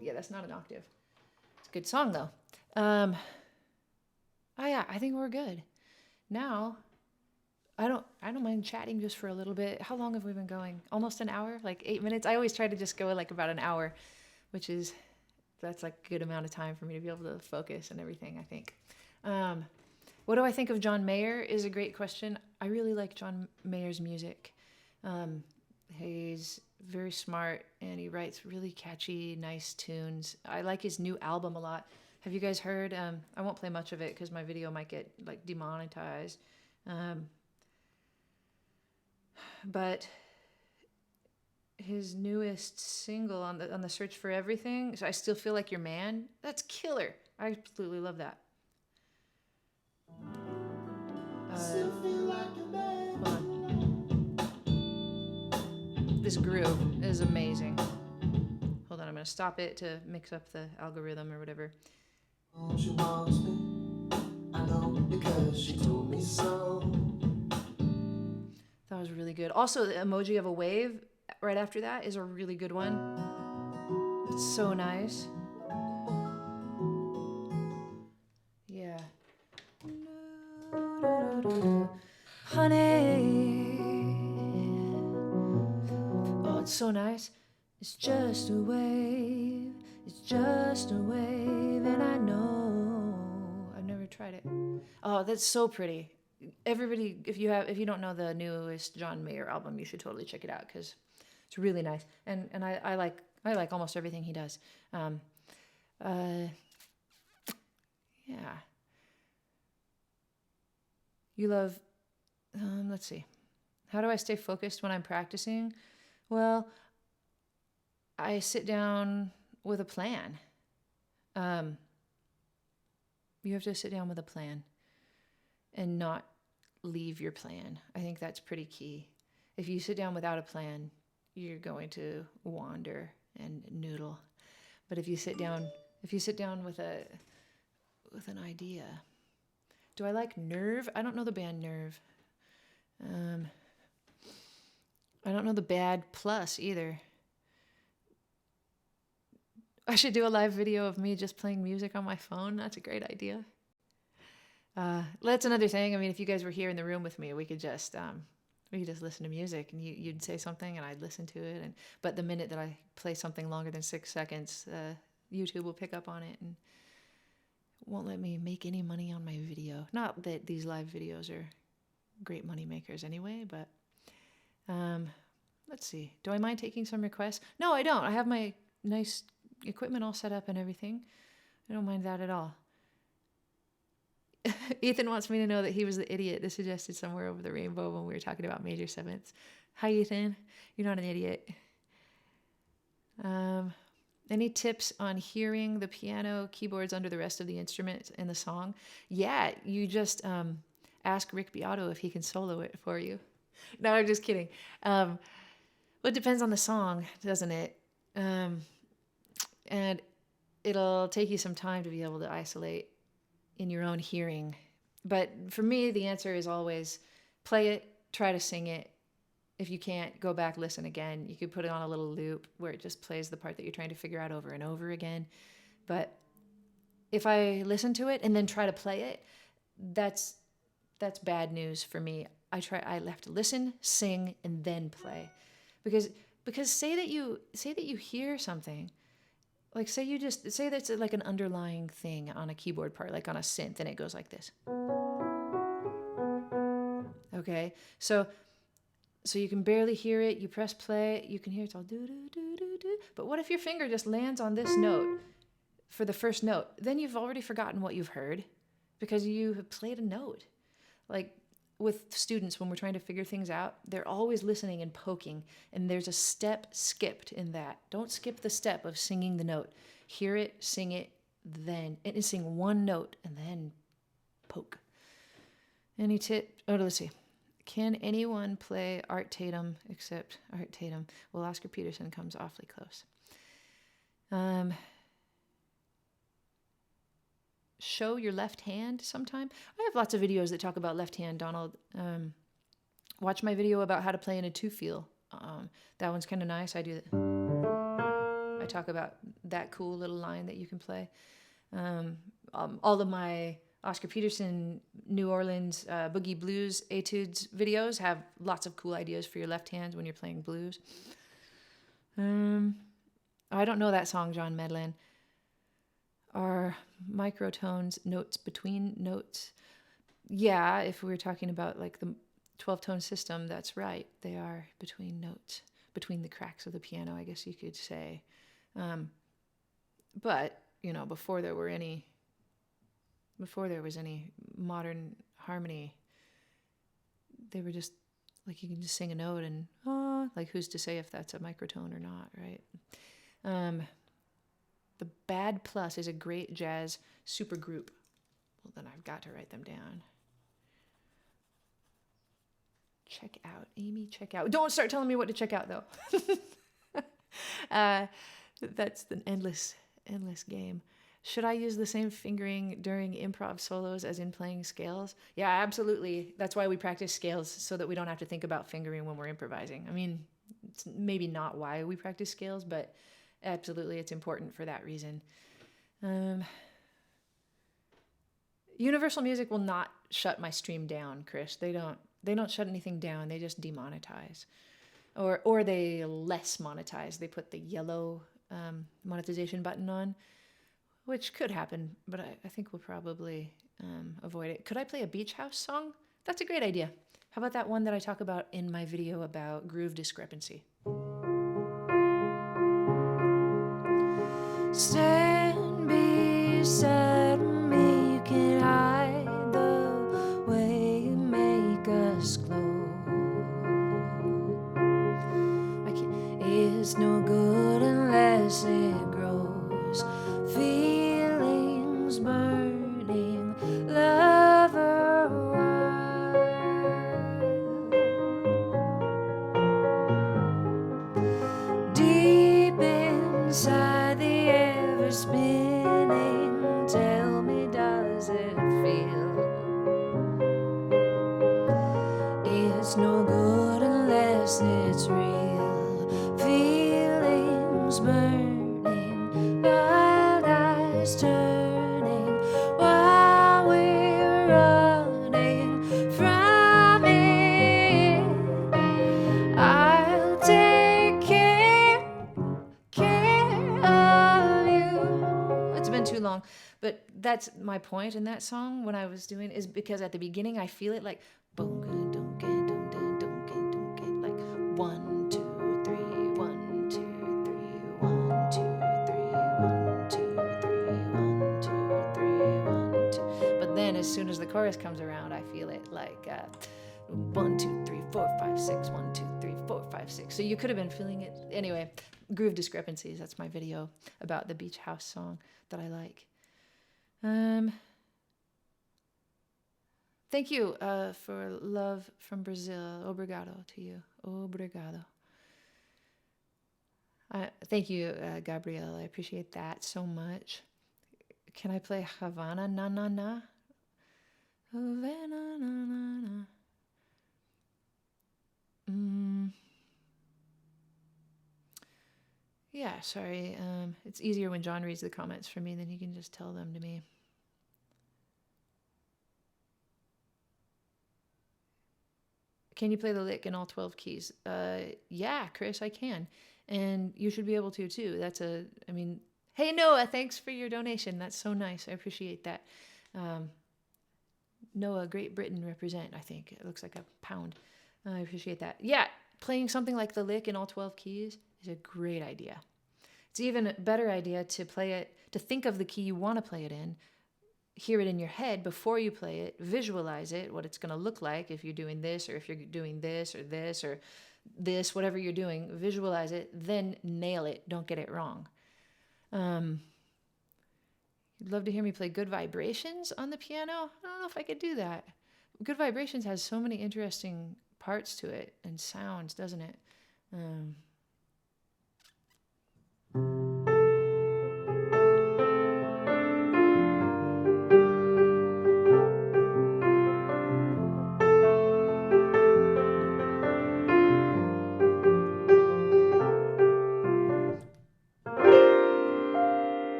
Yeah, that's not an octave. It's a good song though. Oh yeah, I think we're good. Now, I don't mind chatting just for a little bit. How long have we been going? Almost an hour? Like 8 minutes? I always try to just go like about an hour, that's like a good amount of time for me to be able to focus and everything, I think. What do I think of John Mayer is a great question. I really like John Mayer's music. He's very smart and he writes really catchy, nice tunes. I like his new album a lot. Have you guys heard? I won't play much of it because my video might get like demonetized. But his newest single on the Search for Everything, so I Still Feel Like Your Man, that's killer. I absolutely love that. Hold on. This groove is amazing. Hold on, I'm gonna stop it to mix up the algorithm or whatever. She wants me, I know because she told me so. That was really good. Also, the emoji of a wave right after that is a really good one. It's so nice. Yeah. Honey. Oh, it's so nice. It's just a wave. It's just a wave, and I know. I've never tried it. Oh, that's so pretty. Everybody, if you don't know the newest John Mayer album, you should totally check it out because it's really nice. And I like almost everything he does. Yeah. You love. Let's see. How do I stay focused when I'm practicing? Well, I sit down with a plan. You have to sit down with a plan and not leave your plan. I think that's pretty key. If you sit down without a plan, you're going to wander and noodle. But if you sit down with an idea. Do I like Nerve? I don't know the band Nerve. I don't know the Bad Plus either. I should do a live video of me just playing music on my phone. That's a great idea. That's another thing. I mean, if you guys were here in the room with me, we could just listen to music, and you'd say something, and I'd listen to it. But the minute that I play something longer than 6 seconds, YouTube will pick up on it and won't let me make any money on my video. Not that these live videos are great money makers anyway, but let's see. Do I mind taking some requests? No, I don't. I have my nice equipment all set up and everything. I don't mind that at all. Ethan wants me to know that he was the idiot that suggested Somewhere Over the Rainbow when we were talking about major sevenths. Hi, Ethan. You're not an idiot. Any tips on hearing the piano keyboards under the rest of the instruments in the song? Yeah, you just ask Rick Beato if he can solo it for you. No, I'm just kidding. Well, it depends on the song, doesn't it? And it'll take you some time to be able to isolate in your own hearing. But for me, the answer is always play it, try to sing it. If you can't, go back, listen again. You could put it on a little loop where it just plays the part that you're trying to figure out over and over again. But if I listen to it and then try to play it, that's bad news for me. I have to listen, sing, and then play. Because say that you hear something. Like say that's like an underlying thing on a keyboard part, like on a synth, and it goes like this. Okay, so you can barely hear it. You press play, you can hear it's all do do do do do. But what if your finger just lands on this note for the first note? Then you've already forgotten what you've heard because you have played a note. Like with students, when we're trying to figure things out, they're always listening and poking, and there's a step skipped in that. Don't skip the step of singing the note. Hear it, sing it, then and sing one note, and then poke. Any tip? Oh, let's see. Can anyone play Art Tatum except Art Tatum? Well, Oscar Peterson comes awfully close. Show your left hand sometime. I have lots of videos that talk about left hand, Donald. Watch my video about how to play in a two-feel. That one's kind of nice. I do that. I talk about that cool little line that you can play. All of my Oscar Peterson New Orleans Boogie Blues Etudes videos have lots of cool ideas for your left hand when you're playing blues. I don't know that song, John Medlin. Are microtones notes between notes? Yeah, if we were talking about like the 12-tone system, that's right. They are between notes, between the cracks of the piano, I guess you could say. But, you know, before there was any modern harmony, they were just like you can just sing a note and like who's to say if that's a microtone or not, right? The Bad Plus is a great jazz supergroup. Well, then I've got to write them down. Check out, Aimee. Check out. Don't start telling me what to check out though. That's an endless game. Should I use the same fingering during improv solos as in playing scales? Yeah, absolutely. That's why we practice scales, so that we don't have to think about fingering when we're improvising. I mean, it's maybe not why we practice scales, but absolutely it's important for that reason. Universal Music will not shut my stream down, Chris. They don't shut anything down. They just demonetize. Or they less monetize. They put the yellow monetization button on, which could happen, but I think we'll probably avoid it. Could I play a Beach House song? That's a great idea. How about that one that I talk about in my video about groove discrepancy? Stand beside me, you can hide the way you make us glow. It's no good unless it grows. Feelings burning, lover wild. Deep inside the ever spinning, tell me, does it feel? It's no good unless it's real. Feelings burning, wild eyes turning, while we're running from it. I'll take care of you. It's been too long, but that's my point in that song when I was doing is because at the beginning I feel it like boom, like 1, 2, 3, 1, 2, 3, 1, 2, 3, 1, 2, 3, 1, 2, 3, 1, 2. But But then as soon as the chorus comes around, I feel it like 1, 2, 3, 4, 5, 6, 1, 2, 3, 4, 5, 6. So you could have been feeling it. Anyway, groove discrepancies. That's my video about the beach house song that I like. Thank you for love from Brazil. Obrigado to you. Obrigado. Thank you, Gabrielle. I appreciate that so much. Can I play Havana Na Na Na? Havana Na Na Na. Yeah, sorry. It's easier when John reads the comments for me, then he can just tell them to me. Can you play the lick in all 12 keys? Yeah, Chris, I can. And you should be able to too. Hey Noah, thanks for your donation. That's so nice. I appreciate that. Noah, Great Britain represent, I think. It looks like a pound. I appreciate that. Yeah, playing something like the lick in all 12 keys is a great idea. It's even a better idea to play it, to think of the key you want to play it in, hear it in your head before you play it, visualize it, what it's going to look like if you're doing this, or if you're doing this, or this, whatever you're doing, visualize it, then nail it. Don't get it wrong. You'd love to hear me play Good Vibrations on the piano? I don't know if I could do that. Good Vibrations has so many interesting parts to it and sounds, doesn't it?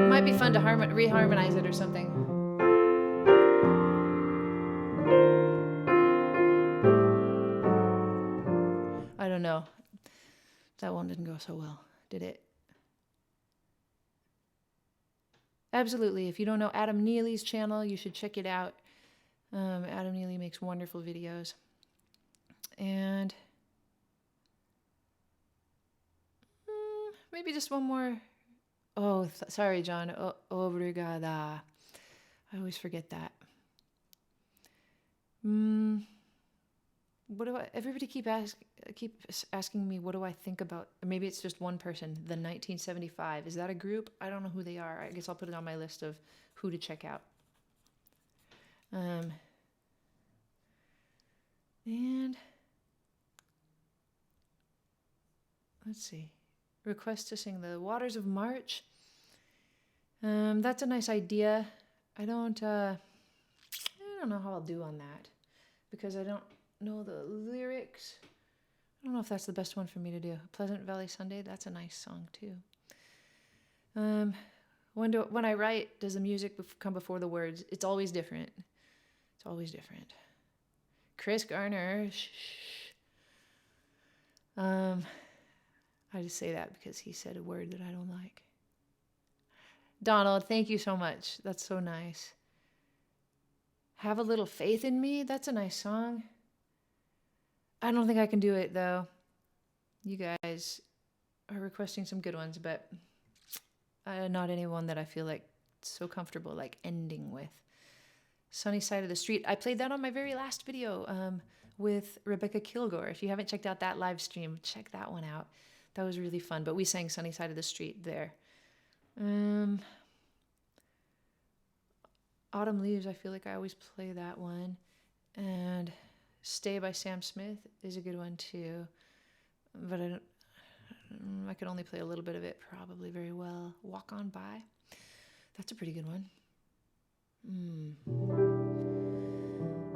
Might be fun to reharmonize it or something. I don't know. That one didn't go so well, did it? Absolutely. If you don't know Adam Neely's channel, you should check it out. Adam Neely makes wonderful videos. And maybe just one more. Oh, sorry, John. Obrigada. I always forget that. What do everybody keep asking me, what do I think about, maybe it's just one person, the 1975. Is that a group? I don't know who they are. I guess I'll put it on my list of who to check out. And let's see. Request to sing The Waters of March. That's a nice idea. I don't know how I'll do on that because I don't know the lyrics. I don't know if that's the best one for me to do. Pleasant Valley Sunday, that's a nice song too. When I write, does the music come before the words? It's always different. It's always different. Chris Garner, shh. I just say that because he said a word that I don't like. Donald, thank you so much. That's so nice. Have a Little Faith in Me. That's a nice song. I don't think I can do it, though. You guys are requesting some good ones, but not anyone that I feel like so comfortable like ending with. Sunny Side of the Street. I played that on my very last video with Rebecca Kilgore. If you haven't checked out that live stream, check that one out. That was really fun, but we sang Sunny Side of the Street there. Autumn Leaves, I feel like I always play that one. And Stay by Sam Smith is a good one too. But I could only play a little bit of it probably very well. Walk On By. That's a pretty good one.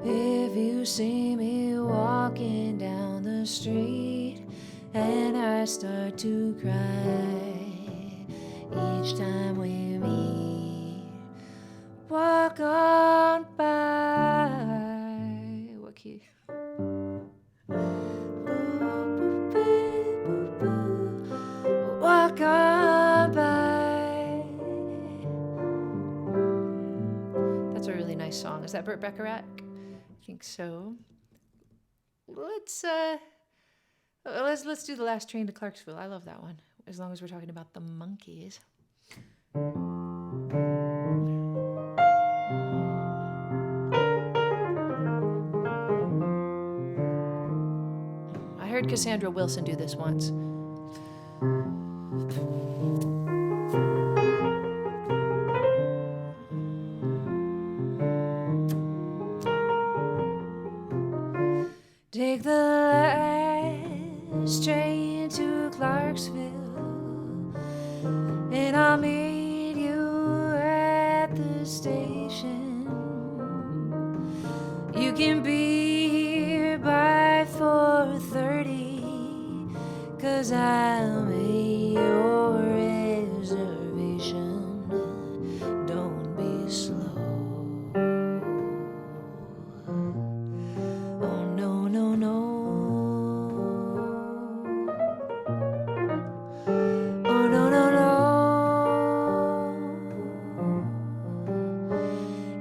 If you see me walking down the street and I start to cry each time we meet, walk on by. What key? Walk on by. That's a really nice song. Is that Burt Bacharach? I think so. Let's do The Last Train to Clarksville. I love that one. as long as we're talking about the monkeys. I heard Cassandra Wilson do this once. Take the last train to Clarksville, and I'll meet you at the station. You can be here by 4:30, 'cause I'll make your reservation. Don't be slow. Oh no, no, no. Oh no, no, no.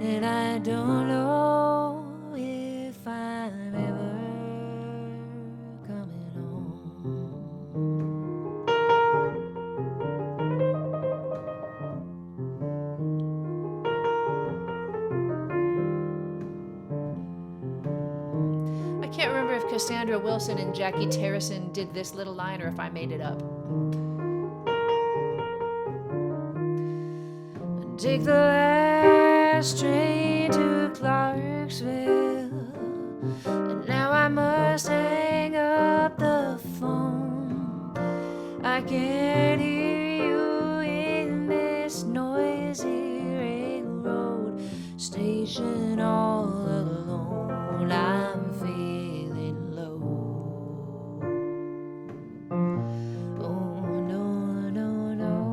And I don't know if I'm ever coming home. I can't remember if Cassandra Wilson and Jackie Terrison did this little line or if I made it up. Take the last train to Clarksville, and now I must hang up the phone. I can't hear you in this noisy railroad station all alone. I'm feeling low. Oh no, no, no.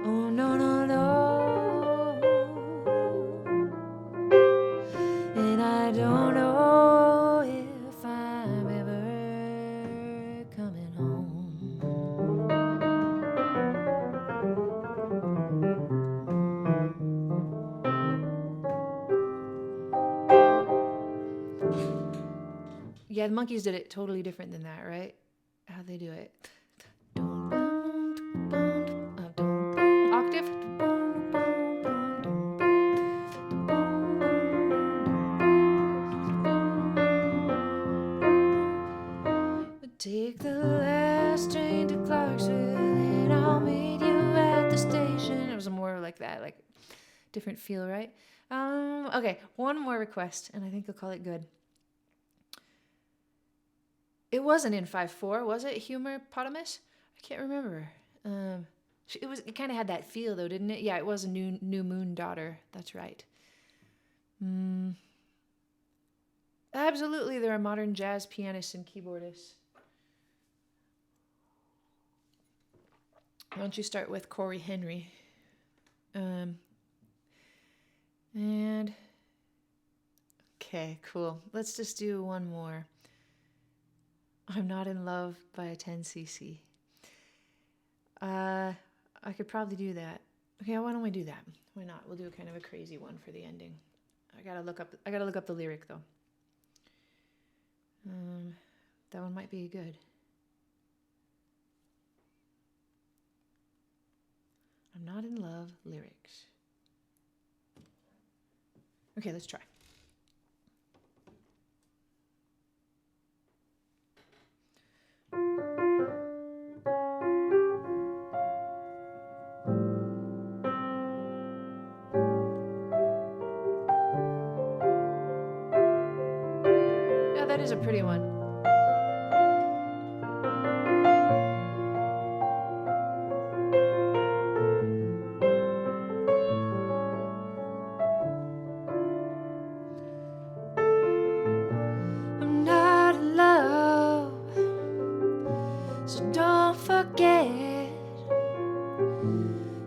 Oh no, no, no. And I don't know if I'm ever coming home. Yeah, the monkeys did it totally different than that, right? How'd they do it? Octave. Take the last train to Clarksville, and I'll meet you at the station. It was more like that, like different feel, right? Okay, one more request, and I think I'll call it good. It wasn't in 5/4, was it? Humorpotamus? I can't remember. It kind of had that feel though, didn't it? Yeah, it was a new moon daughter. That's right. Absolutely, there are modern jazz pianists and keyboardists. Why don't you start with Corey Henry? And okay, cool. Let's just do one more. I'm Not in Love by 10cc. I could probably do that. Okay, why don't we do that? Why not? We'll do kind of a crazy one for the ending. I gotta look up the lyric though. That one might be good. I'm Not in Love lyrics. Okay, let's try. Yeah, that is a pretty one. I'm not in love, so don't forget.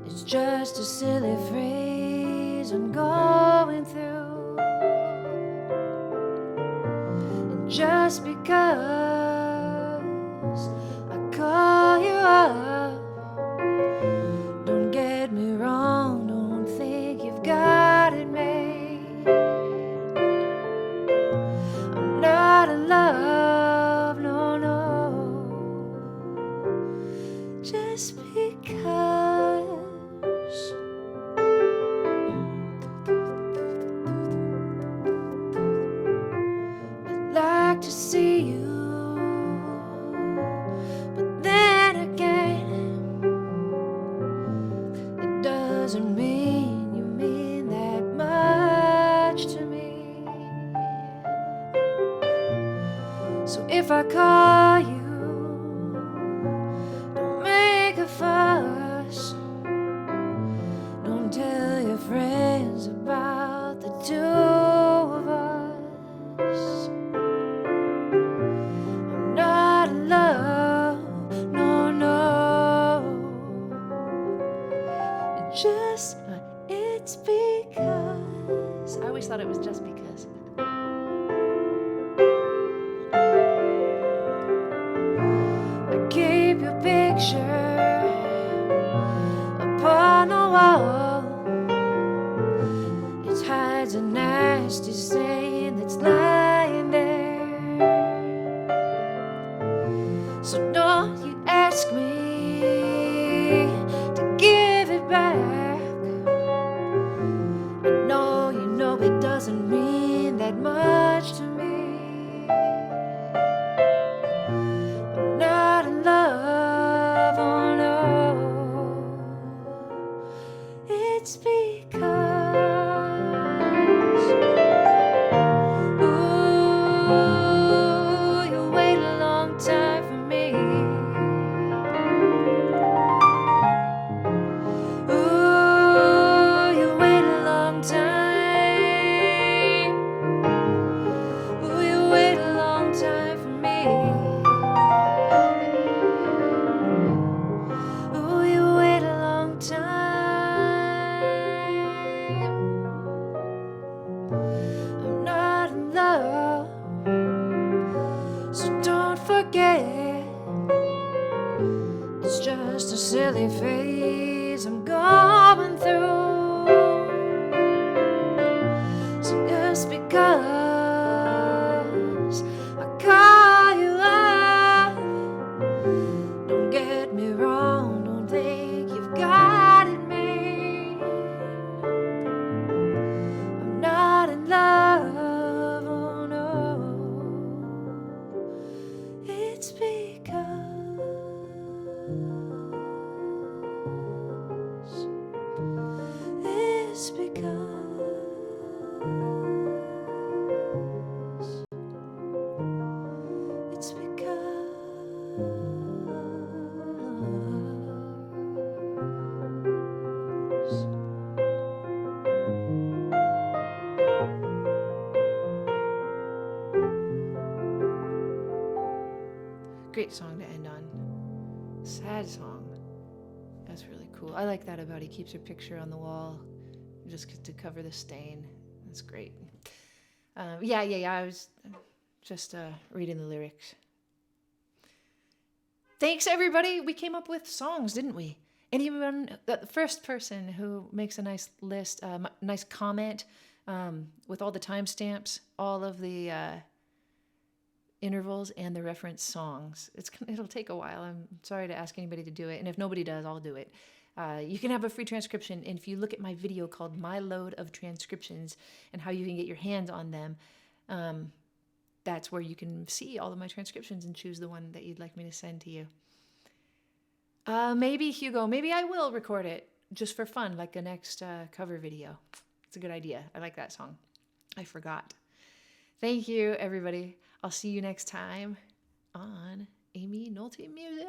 It's just a silly phrase I'm going through. And just because I call you up, don't get me wrong, don't think you've got it made. I'm not in love, no, no. just because I'd like to see you, but then again, it doesn't mean you mean that much to me. So if I call you, don't make a fuss. Don't tell your friends about the two of us. I'm not in love, no, no. It's because I always thought it was just because. I keep your picture upon the wall. It hides a nasty stain that's lying there. So don't you ask me to give it back. I know you know it doesn't mean that much to me. I'm not in love, oh no. It's because ooh, you wait a long time for me. Ooh, you wait a long time. Ooh, you wait a long time for me. Ooh, you wait a long time. I'm not in love, so don't forget. It's just a silly phase I'm going through. So just because I call you up, don't get me wrong, don't think you've got it made. I'm not in love, oh no. It's because it's because it's because great song to end on. Sad song. That's really cool. I like that about he keeps her picture on the wall just to cover the stain. That's great. Yeah. I was just reading the lyrics. Thanks, everybody. We came up with songs, didn't we? Anyone, the first person who makes a nice list, nice comment with all the timestamps, all of the intervals, and the reference songs. It'll take a while. I'm sorry to ask anybody to do it, and if nobody does, I'll do it. You can have a free transcription, and if you look at my video called My Load of Transcriptions and how you can get your hands on them, that's where you can see all of my transcriptions and choose the one that you'd like me to send to you. Maybe, Hugo, maybe I will record it just for fun, like a next cover video. It's a good idea. I like that song. I forgot. Thank you, everybody. I'll see you next time on Aimee Nolte Music.